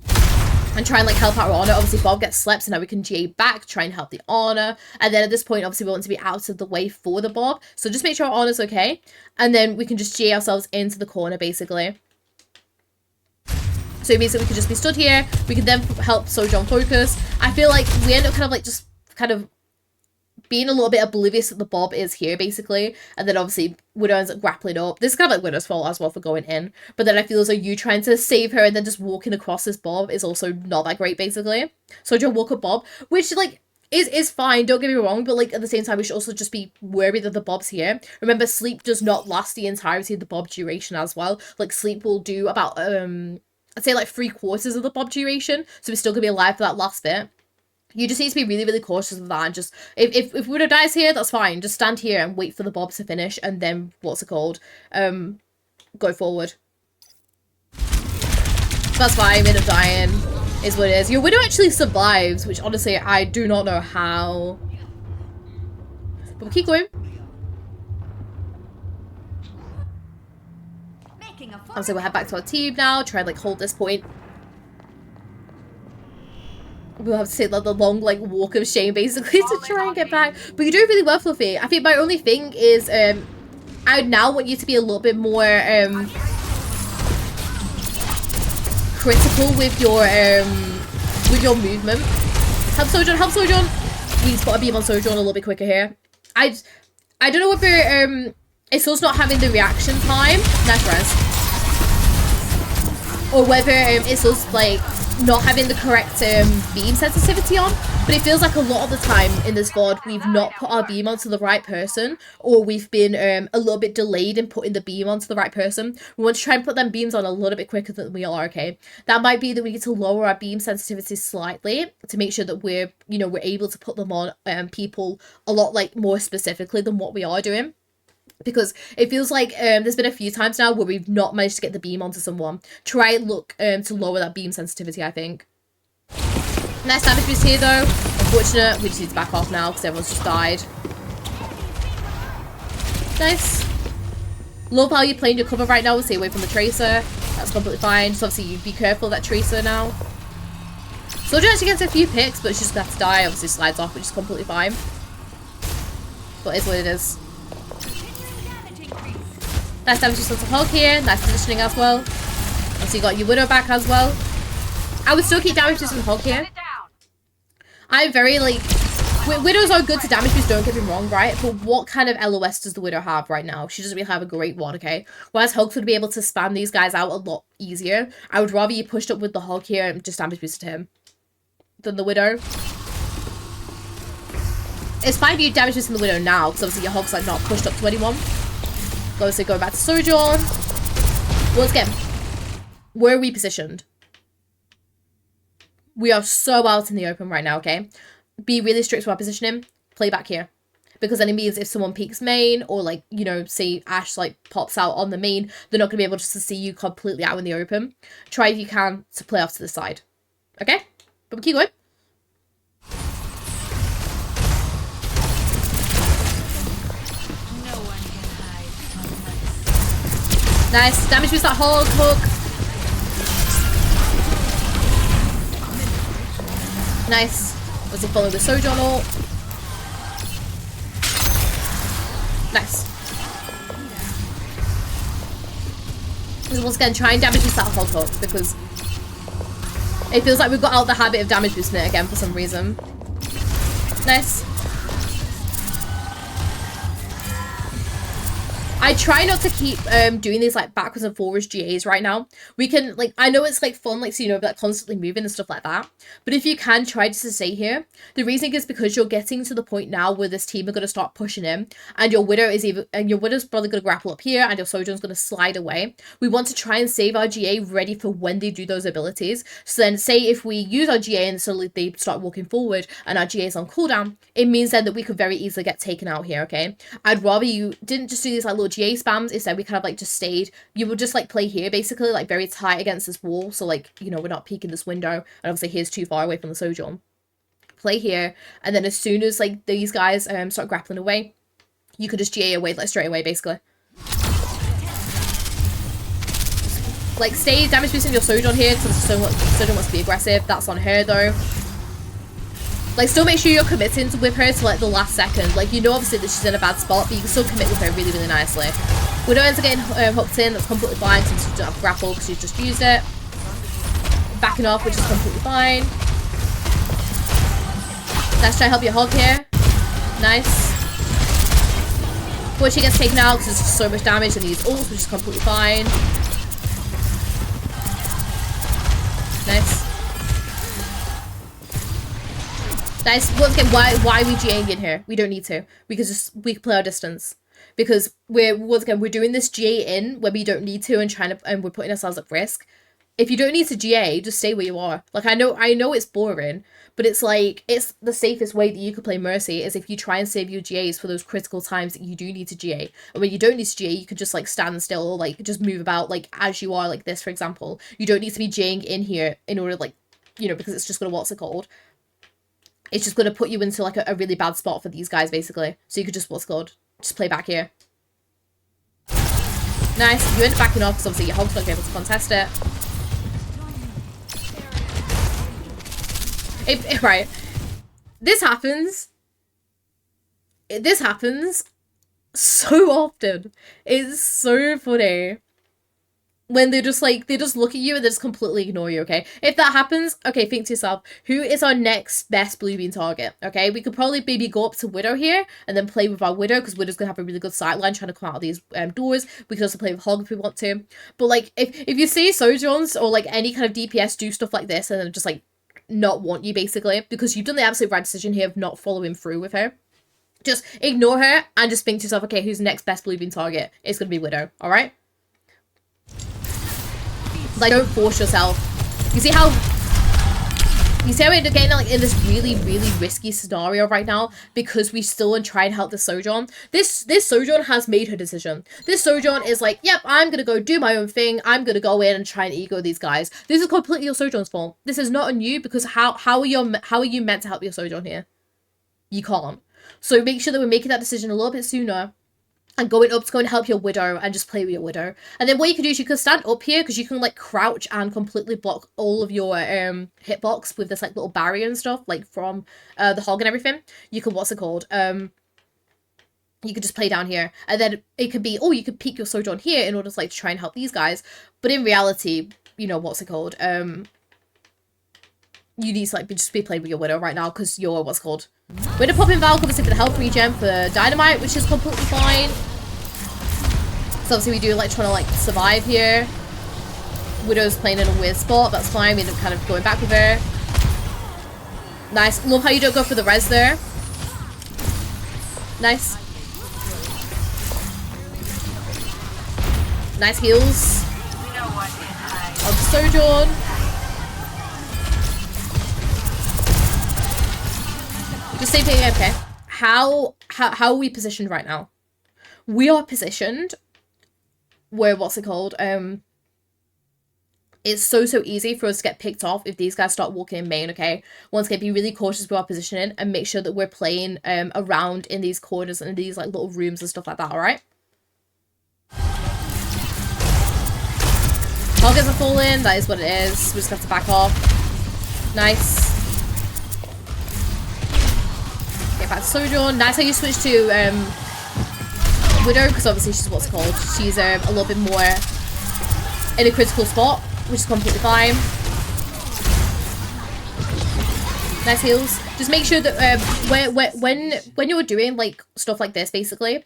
So if you can, try to just damage boost the Sojourn a little bit here more than the Widow. Just what's it called? Make sure that we're just looking down. Make sure that our hog's okay and stuff, because it might be that we need to intervene. But right now we're not being aware by that because we're just looking here. So and try and like help out our Honor. Obviously Bob gets slept, so now we can GA back, try and help the Honor. And then at this point, obviously we want to be out of the way for the Bob. So just make sure our Honor's okay. And then we can just GA ourselves into the corner basically. So it means that we could just be stood here. We can then help Sojourn focus. I feel like we end up kind of like just kind of being a little bit oblivious that the Bob is here, basically. And then obviously Widow ends up grappling up. This is kind of like Widow's fault as well for going in. But then I feel as though you trying to save her and then just walking across this Bob is also not that great, basically. So Joe walk up Bob, which like is fine, don't get me wrong. But like at the same time, we should also just be worried that the Bob's here. Remember, sleep does not last the entirety of the Bob duration as well. Like sleep will do about, I'd say like 3/4 of the Bob duration. So we're still going to be alive for that last bit. You just need to be really, really cautious of that, and just, if Widow dies here, that's fine. Just stand here and wait for the Bob to finish, and then, what's it called, go forward. That's fine, Widow dying is what it is. Your Widow actually survives, which honestly, I do not know how. But we'll keep going. Obviously, we'll head back to our team now, try and, like, hold this point. We'll have to take like the long like walk of shame basically to try and get back. But you're doing really well, Fluffy. I think my only thing is I would now want you to be a little bit more critical with your movement. Help Sojourn, help Sojourn. We need to put a beam on Sojourn a little bit quicker here. I don't know whether it's also not having the reaction time. Nice res. Or whether it's also like not having the correct beam sensitivity on, but it feels like a lot of the time in this VOD we've not put our beam onto the right person, or we've been a little bit delayed in putting the beam onto the right person. We want to try and put them beams on a little bit quicker than we are, okay? That might be that we need to lower our beam sensitivity slightly to make sure that we're able to put them on people a lot like more specifically than what we are doing. Because it feels like there's been a few times now where we've not managed to get the beam onto someone. Try and look to lower that beam sensitivity, I think. Nice damage boost here though. Unfortunate, we just need to back off now because everyone's just died. Nice. Love how you're playing your cover right now. We'll stay away from the Tracer. That's completely fine. So obviously you be careful of that Tracer now. Soldier actually gets a few picks, but she's just gonna have to die. Obviously slides off, which is completely fine. But it's what it is. Nice damage to the Hulk here. Nice positioning as well. Also, you got your Widow back as well. I would still keep damage boosting the Hulk here. I'm very, like... Widows are good to damage boost, don't get me wrong, right? But what kind of LOS does the Widow have right now? She doesn't really have a great one, okay? Whereas Hulk would be able to spam these guys out a lot easier. I would rather you pushed up with the Hulk here and just damage boosted him than the Widow. It's fine you damage boosting the Widow now, because obviously your Hulk's like not pushed up to anyone. Obviously going back to Sojourn. Once again, where are we positioned? We are so out in the open right now, okay? Be really strict with our positioning. Play back here. Because then it means if someone peeks main, or like, say Ashe like pops out on the main, they're not going to be able to see you completely out in the open. Try if you can to play off to the side. Okay? But we keep going. Nice. Damage boost that Hulk. Nice. Was he following the Sojourn ult? Nice. Once again, try and damage boost that Hulk up, because it feels like we've got out the habit of damage boosting it again for some reason. Nice. I try not to keep doing these like backwards and forwards GAs right now. We can like, I know it's like fun, like, so like constantly moving and stuff like that. But if you can, try just to stay here. The reason is because you're getting to the point now where this team are going to start pushing in, and your Widow is your Widow's probably going to grapple up here, and your Sojourn's going to slide away. We want to try and save our GA ready for when they do those abilities. So then say if we use our GA and suddenly they start walking forward and our GA is on cooldown, it means then that we could very easily get taken out here, okay? I'd rather you didn't just do these like little GA spams. Instead we kind of like just stayed, you would just like play here basically, like very tight against this wall, so like, we're not peeking this window, and obviously here's too far away from the Sojourn. Play here, and then as soon as like these guys start grappling away, you could just GA away like straight away basically. Like, stay damage boosting your Sojourn here because Sojourn wants to be aggressive. That's on her, though. Like, still make sure you're committing with her to, like, the last second. Like, you know, obviously, that she's in a bad spot, but you can still commit with her really, really nicely. Widow ends up getting hooked in. That's completely fine since you don't have grapple because you've just used it. Backing off, which is completely fine. Let's try to help your hog here. Nice. But she gets taken out because there's just so much damage and needs ult, which is completely fine. Nice. Nice. Once again, why are we GAing in here? We don't need to. We can play our distance. Because once again, we're doing this GA in when we don't need to and we're putting ourselves at risk. If you don't need to GA, just stay where you are. Like, I know it's boring, but it's like, it's the safest way that you could play Mercy is if you try and save your GAs for those critical times that you do need to GA. And when you don't need to GA, you could just, like, stand still or, like, just move about, like, as you are, like this, for example. You don't need to be GAing in here in order, like, you know, because it's just going to, what's it called? It's just going to put you into, like, a really bad spot for these guys, basically. So you could just, what's it called? Just play back here. Nice. You end up backing off because obviously your hog's not going to be able to contest it. Right. This happens so often. It's so funny. When they just look at you and they just completely ignore you, okay? If that happens, okay, think to yourself, who is our next best blue beam target, okay? We could probably maybe go up to Widow here and then play with our Widow because Widow's going to have a really good sight line trying to come out of these doors. We could also play with Hog if we want to. But, like, if you see Sojourns or, like, any kind of DPS do stuff like this and then just, like, not want you, basically, because you've done the absolute right decision here of not following through with her, just ignore her and just think to yourself, okay, who's the next best blue beam target? It's going to be Widow, all right? Like, don't force yourself. You see how we're getting, like, in this really, really risky scenario right now because we still want to try and help the Sojourn. This Sojourn has made her decision. This Sojourn is like, yep, I'm gonna go do my own thing. I'm gonna go in and try and ego these guys. This is completely your Sojourn's fault. This is not on you because how are you meant to help your Sojourn here? You can't. So make sure that we're making that decision a little bit sooner. And going up to go and help your Widow and just play with your Widow. And then what you can do is you can stand up here because you can, like, crouch and completely block all of your hitbox with this, like, little barrier and stuff, like, from the Hog and everything. You can, what's it called? You could just play down here. And then it could be, oh, you could peek your Sojourn here in order to, like, try and help these guys. But in reality, you know, what's it called? You need to, like, just be playing with your Widow right now because you're, what's it called? We're gonna pop in Valk, obviously, for the health regen for Dynamite, which is completely fine. So obviously we do, like, trying to, like, survive here. Widow's playing in a weird spot. That's fine. We end up kind of going back with her. Nice. Love how you don't go for the res there. Nice. Nice heals. Of Sojourn. Just same thing, okay. How are we positioned right now? We are positioned where, what's it called? It's so easy for us to get picked off if these guys start walking in main, okay? Once again, be really cautious with our positioning and make sure that we're playing around in these corners and these, like, little rooms and stuff like that, alright? Targets are falling, that is what it is. We just have to back off. Nice. Get back to Sojourn. Nice how you switch to Widow, because obviously she's what's it called. She's a little bit more in a critical spot, which is completely fine. Nice heals. Just make sure that when you're doing, like, stuff like this, basically,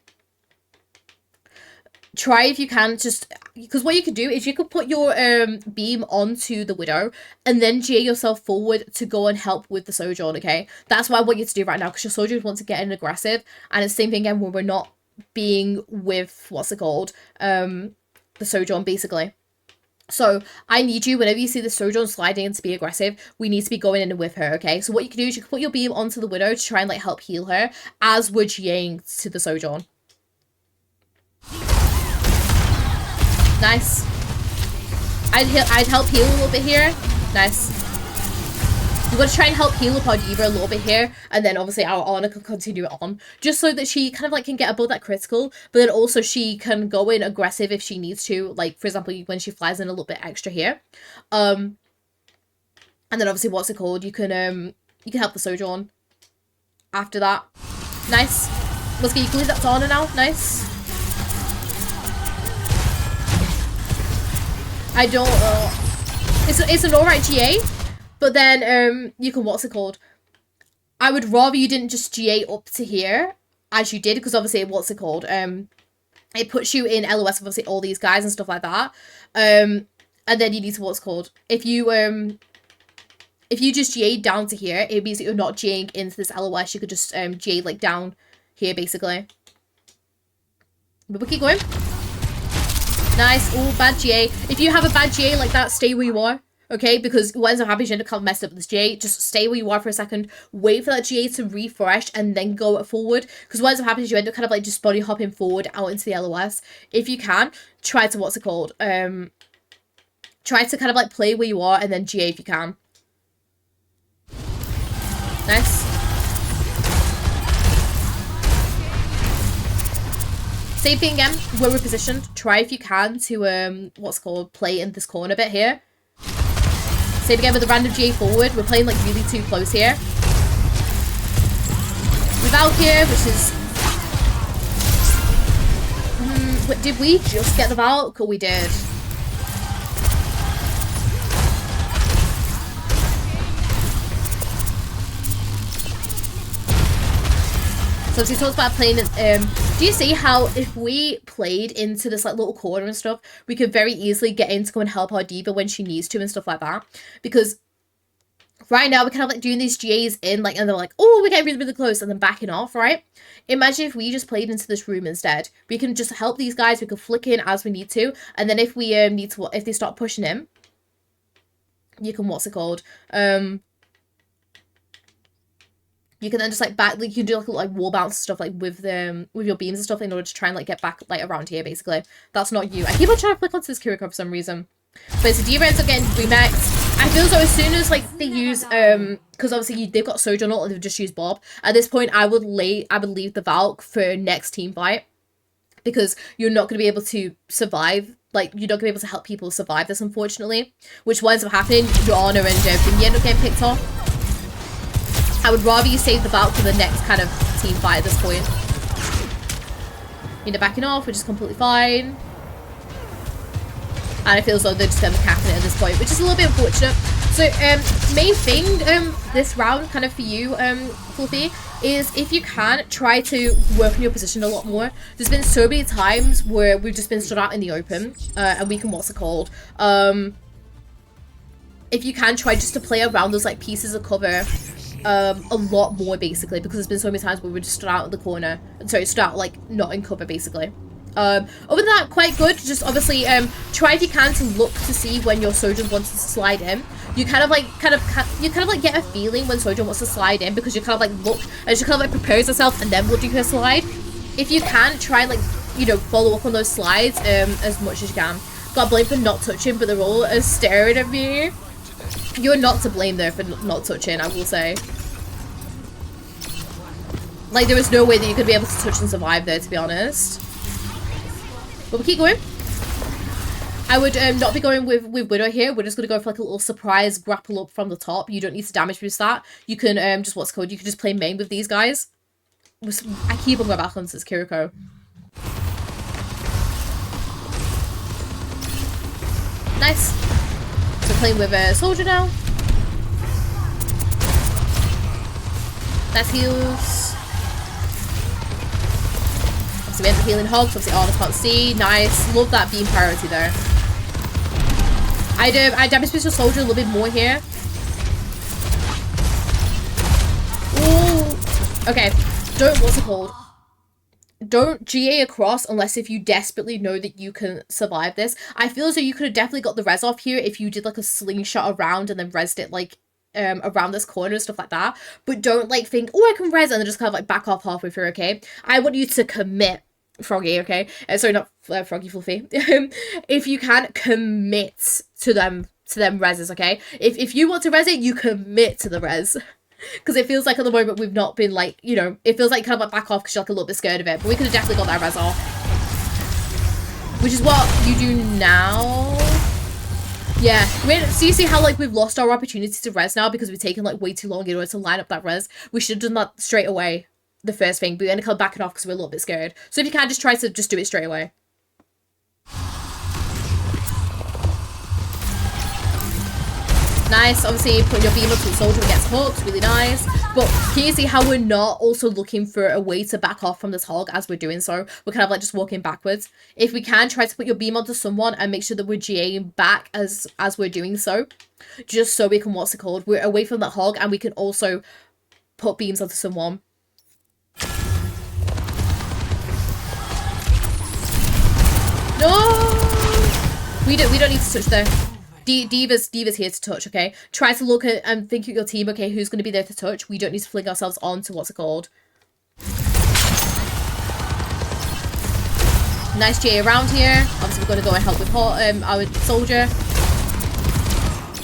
try if you can just, because what you could do is you could put your beam onto the Widow and then GA yourself forward to go and help with the Sojourn, okay? That's what I want you to do right now because your Sojourn wants to get in aggressive, and it's the same thing again when we're not being with, what's it called, the Sojourn, basically. So I need you, whenever you see the Sojourn sliding in to be aggressive, we need to be going in with her, okay? So what you can do is you can put your beam onto the Widow to try and, like, help heal her as we're GAing to the Sojourn. Nice. I'd help heal a little bit here. Nice. We've got to try and help heal up our Diva a little bit here, and then obviously our Ana can continue it on, just so that she kind of like can get above that critical, but then also she can go in aggressive if she needs to, like for example when she flies in a little bit extra here. And then obviously what's it called, you can help the Sojourn after that. Nice. Let's get equally that's Ana now. Nice. I don't it's an alright GA. But then, you can, what's it called? I would rather you didn't just GA up to here, as you did, because obviously, what's it called? It puts you in LOS with obviously all these guys and stuff like that. And then you need to, what's it called? If you just GA down to here, it means that you're not GAing into this LOS. You could just GA, like, down here, basically. But we'll keep going. Nice. Oh, bad GA. If you have a bad GA like that, stay where you are. Okay, because what ends up happening is you end up kind of messed up with this GA. Just stay where you are for a second, wait for that GA to refresh, and then go forward. Because what ends up happening is you end up kind of like just body hopping forward out into the LOS. If you can, try to, what's it called? Try to kind of like play where you are and then GA if you can. Nice. Same thing again, where we're positioned. Try if you can to, what's it called, play in this corner bit here. Same again with the random GA forward. We're playing like really too close here. With Valkyrie, which is... did we just get the Valk? Or we did? So she talks about playing, do you see how if we played into this like little corner and stuff, we could very easily get in to go and help our Diva when she needs to and stuff like that? Because right now we're kind of like doing these GAs in, like, and they're like, oh, we're getting really, really close, and then backing off, right? Imagine if we just played into this room instead. We can just help these guys, we can flick in as we need to, and then if we need to, if they start pushing in, you can, what's it called? You can then just like back, like you can do like wall bounce stuff like with your beams and stuff in order to try and like get back like around here basically. That's not you. I keep on trying to click onto this Kiriko for some reason. But so Diva ends up getting remixed. I feel as though as soon as like they use because obviously they've got Sojourn and they've just used Bob. At this point I would leave the Valk for next team fight. Because you're not gonna be able to survive, like you're not gonna be able to help people survive this unfortunately. Which ends up happening, your Ana and Vinny end up getting picked off. I would rather you save the Valk for the next kind of team fight at this point. You know, backing off, which is completely fine. And I feel as though they're just going to be capping it at this point, which is a little bit unfortunate. So, main thing this round, kind of for you, Fluffy, is if you can, try to work on your position a lot more. There's been so many times where we've just been stood out in the open, and we can, what's it called? If you can, try just to play around those, like, pieces of cover a lot more basically, because there's been so many times where we just stood out in the corner, sorry, stood out like not in cover basically. Other than that, quite good. Just obviously try if you can to look to see when your Sojourn wants to slide in. You kind of like get a feeling when Sojourn wants to slide in, because you kind of like look and she kind of like prepares herself and then will do her slide. If you can, try and like, you know, follow up on those slides as much as you can. Got blamed for not touching, but they're all staring at me. You're not to blame there for not touching, I will say. Like, there was no way that you could be able to touch and survive there, to be honest. But we'll keep going. I would not be going with Widow here. We're just going to go for like a little surprise grapple up from the top. You don't need to damage boost that. You can just, what's it called? You can just play main with these guys. I keep on going back onto this Kiriko. Nice. So playing with a soldier now. That's heals. So we end up healing hogs. Obviously, Ana can't see. Nice. Love that beam priority there. I damage boost your soldier a little bit more here. Ooh. Okay. What's it called? Don't GA across unless if you desperately know that you can survive this. I feel as though you could have definitely got the res off here if you did like a slingshot around and then resed it like around this corner and stuff like that. But don't like think, oh, I can res and then just kind of like back off halfway through, okay? I want you to commit, Froggy, okay? Sorry, not Froggy, Fluffy. If you can, commit to them to them reses, okay? If you want to res it, you commit to the res. Because it feels like at the moment we've not been like, you know, it feels like kind of like back off because you're like a little bit scared of it. But we could have definitely got that res off. Which is what you do now. Yeah, so you see how like we've lost our opportunity to res now because we've taken like way too long in order to line up that res. We should have done that straight away, the first thing, but we're going to come back it off because we're a little bit scared. So if you can, just try to just do it straight away. Nice, obviously put your beam up to the soldier and gets hooked, really nice. But can you see how we're not also looking for a way to back off from this hog as we're doing so? We're kind of like just walking backwards. If we can, try to put your beam onto someone and make sure that we're GAing back as we're doing so. Just so we can, what's it called? We're away from that hog and we can also put beams onto someone. No! We don't need to touch there. D.Va's here to touch, okay? Try to look at and think of your team, okay? Who's going to be there to touch? We don't need to fling ourselves on to what's it called? Nice GA around here. Obviously, we're going to go and help with our soldier.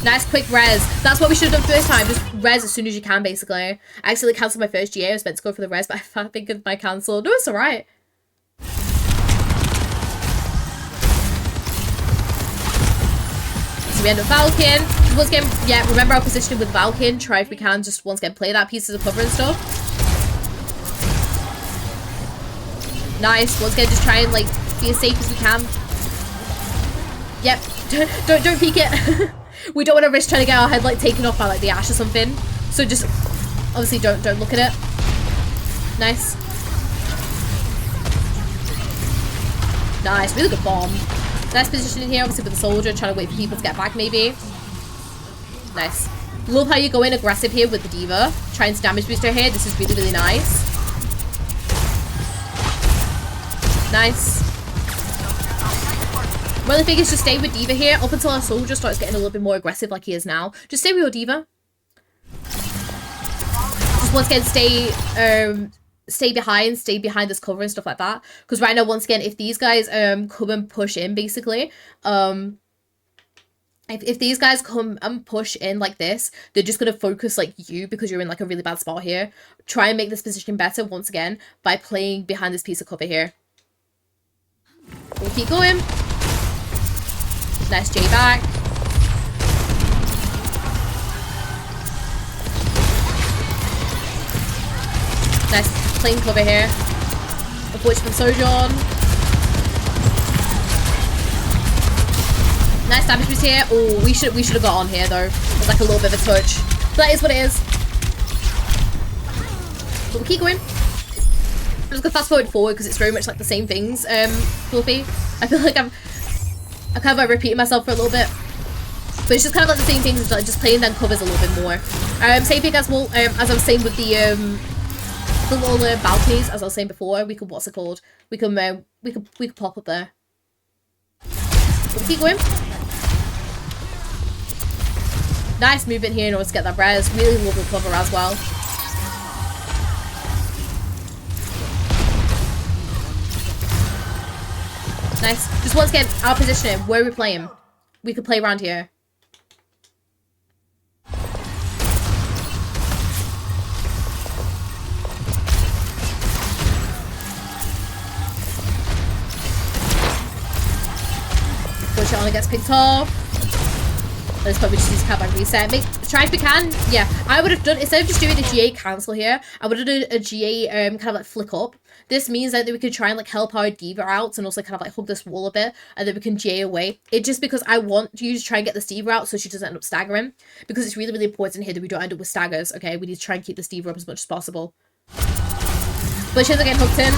Nice quick res. That's what we should have done first time. Just res as soon as you can, basically. I accidentally cancelled my first GA. I was meant to go for the res, but I think of my cancel. No, it's alright. We end up Valkyne. Once again, yeah, remember our positioning with Valkyne. Try if we can, just once again play that pieces of cover and stuff. Nice. Once again, just try and like be as safe as we can. Yep. Don't peek it. We don't want to risk trying to get our head like taken off by like the ash or something. So just obviously don't look at it. Nice. Nice. Really good bomb. Nice positioning here, obviously with the soldier, trying to wait for people to get back maybe. Nice. Love how you go in aggressive here with the D.Va. Trying to damage boost her here. This is really, really nice. Nice. Well, the thing is just stay with D.Va here up until our soldier starts getting a little bit more aggressive like he is now. Just stay with your D.Va. Just once again stay behind this cover and stuff like that. Because right now, once again, if these guys come and push in, basically, if these guys come and push in like this, they're just going to focus like you because you're in like a really bad spot here. Try and make this position better once again by playing behind this piece of cover here. We'll keep going. Nice J back. Nice. Playing cover here. Avoid from Sojourn. Nice damage boost here. Oh, we should have got on here though. It was like a little bit of a touch. But that is what it is. But we'll keep going. I'm just gonna fast forward because it's very much like the same things. Fluffy. I feel like I'm kind of like repeating myself for a little bit. But it's just kind of like the same things, like just playing them covers a little bit more. Same thing as well, as I was saying with the little balconies, as I was saying before, we could, what's it called? We could pop up there. We'll keep going. Nice movement here in order to get that res. Really lovely cover as well. Nice. Just once again, our positioning, where are we playing? We could play around here. Unfortunately, only gets picked off. Let's probably just use card reset. Try if we can. Yeah, I would have done, instead of just doing a GA cancel here, I would have done a GA kind of like flick up. This means that we could try and like help our D.Va out and also kind of like hug this wall a bit, and then we can GA away. It's just because I want you to try and get this D.Va out so she doesn't end up staggering, because it's really, really important here that we don't end up with staggers, okay? We need to try and keep this D.Va up as much as possible. But she ends up getting hooked in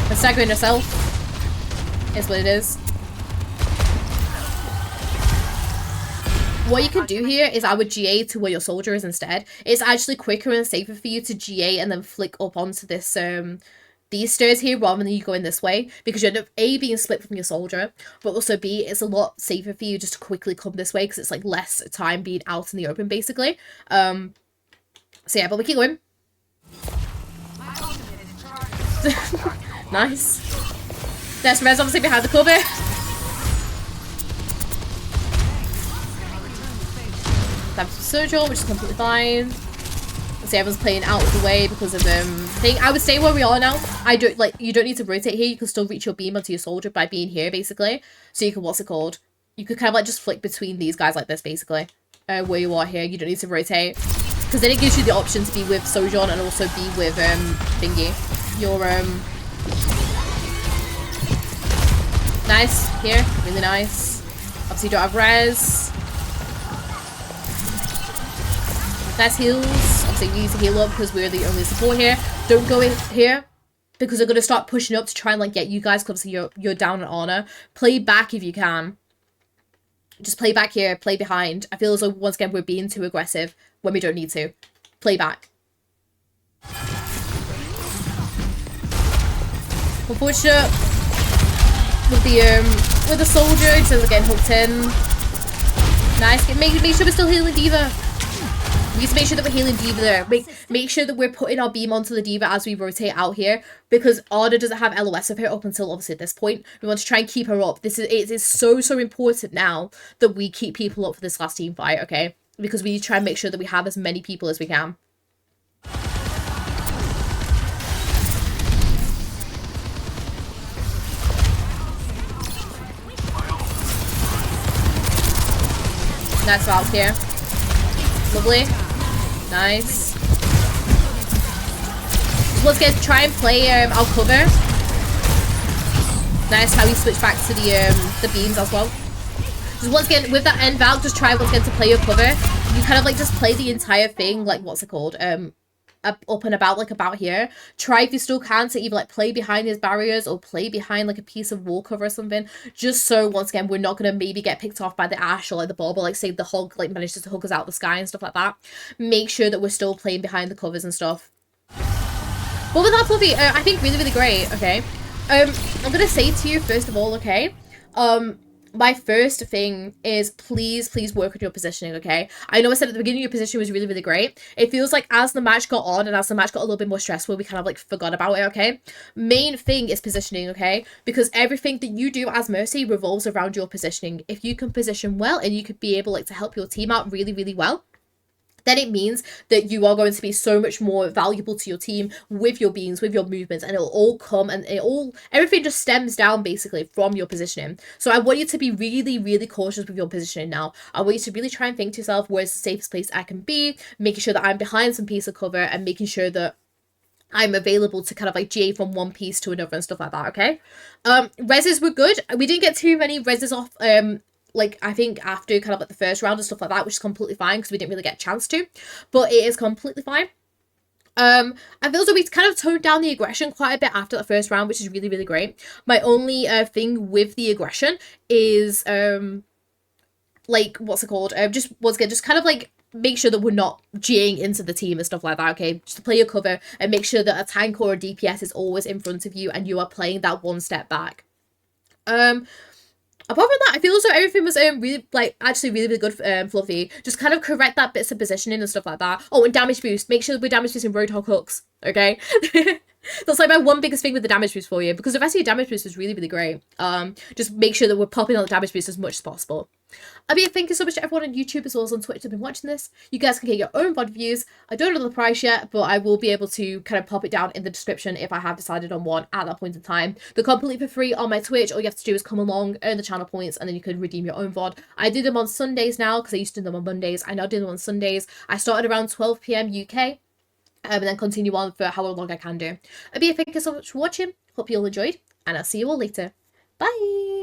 and staggering herself. Is what it is. What you could do here is I would GA to where your soldier is instead. It's actually quicker and safer for you to GA and then flick up onto this these stairs here rather than you going this way, because you end up A, being split from your soldier, but also B, it's a lot safer for you just to quickly come this way because it's like less time being out in the open basically. So yeah, but we keep going. Nice. There's res obviously behind the cover. Sojo, which is completely fine. See, everyone's playing out of the way because of thing. I would stay where we are now. I don't like, you don't need to rotate here. You can still reach your beam onto your soldier by being here, basically. So you can, what's it called? You could kind of like just flick between these guys like this, basically. Where you are here, you don't need to rotate. Because then it gives you the option to be with Sojourn and also be with thingy. Your nice here, really nice. Obviously you don't have res. That's heals. Obviously we need to heal up because we're the only support here. Don't go in here because they're gonna start pushing up to try and like get you guys because you're down in honor. Play back if you can. Just play back here, play behind. I feel as though once again we're being too aggressive when we don't need to. Play back. Unfortunate with the soldier instead of getting hooked in. Nice. Make sure we're still healing D.Va. We need to make sure that we're healing D.Va there. Make sure that we're putting our beam onto the D.Va as we rotate out here. Because Arda doesn't have LOS of her up until obviously this point. We want to try and keep her up. It is so important now that we keep people up for this last team fight, okay? Because we need to try and make sure that we have as many people as we can. Nice Valve here. Lovely. Nice. Let's get try and play our cover. Nice how we switch back to the beams as well. Just once again with that end Valve, just try once again to play your cover. You kind of like just play the entire thing like what's it called? Up and about like about here. Try if you still can to either like play behind his barriers or play behind like a piece of wall cover or something, just so once again we're not gonna maybe get picked off by the Ashe or like the Bob or like say the Hog like manages to hug us out of the sky and stuff like that. Make sure that we're still playing behind the covers and stuff. But with that, Fluffy, I think really great. Okay, I'm gonna say to you first of all, okay, my first thing is please work on your positioning, okay? I know I said at the beginning your position was really great. It feels like as the match got on and as the match got a little bit more stressful, we kind of like forgot about it, okay? Main thing is positioning, okay? Because everything that you do as Mercy revolves around your positioning. If you can position well and you could be able like to help your team out really well, then it means that you are going to be so much more valuable to your team with your beams, with your movements, and it'll all come and everything just stems down basically from your positioning. So I want you to be really cautious with your positioning now. I want you to really try and think to yourself, where's the safest place I can be, making sure that I'm behind some piece of cover and making sure that I'm available to kind of like GA from one piece to another and stuff like that, okay? Reses were good. We didn't get too many reses off, like I think after kind of like the first round and stuff like that, which is completely fine because we didn't really get a chance to, but it is completely fine. I feel as though we kind of toned down the aggression quite a bit after the first round, which is really great. My only thing with the aggression is like what's it called? Just once again, just kind of like make sure that we're not GAing into the team and stuff like that, okay? Just to play your cover and make sure that a tank or a DPS is always in front of you and you are playing that one step back. Apart from that, I feel as though everything was really, like, actually really good, Fluffy. Just kind of correct that bits of positioning and stuff like that. Oh, and damage boost. Make sure that we're damage boosting Roadhog hooks, okay? That's like my one biggest thing with the damage boost for you, because the rest of your damage boost is really great. Just make sure that we're popping on the damage boost as much as possible. Thank you so much to everyone on YouTube as well as on Twitch that have been watching this. You guys can get your own VOD views. I don't know the price yet, but I will be able to kind of pop it down in the description if I have decided on one at that point in time. They're completely for free on my Twitch. All you have to do is come along, earn the channel points, and then you can redeem your own VOD. I do them on Sundays now because I used to do them on Mondays. I now do them on Sundays. I started around 12 PM UK. And then continue on for how long I can do. Thank you so much for watching. Hope you all enjoyed, and I'll see you all later. Bye!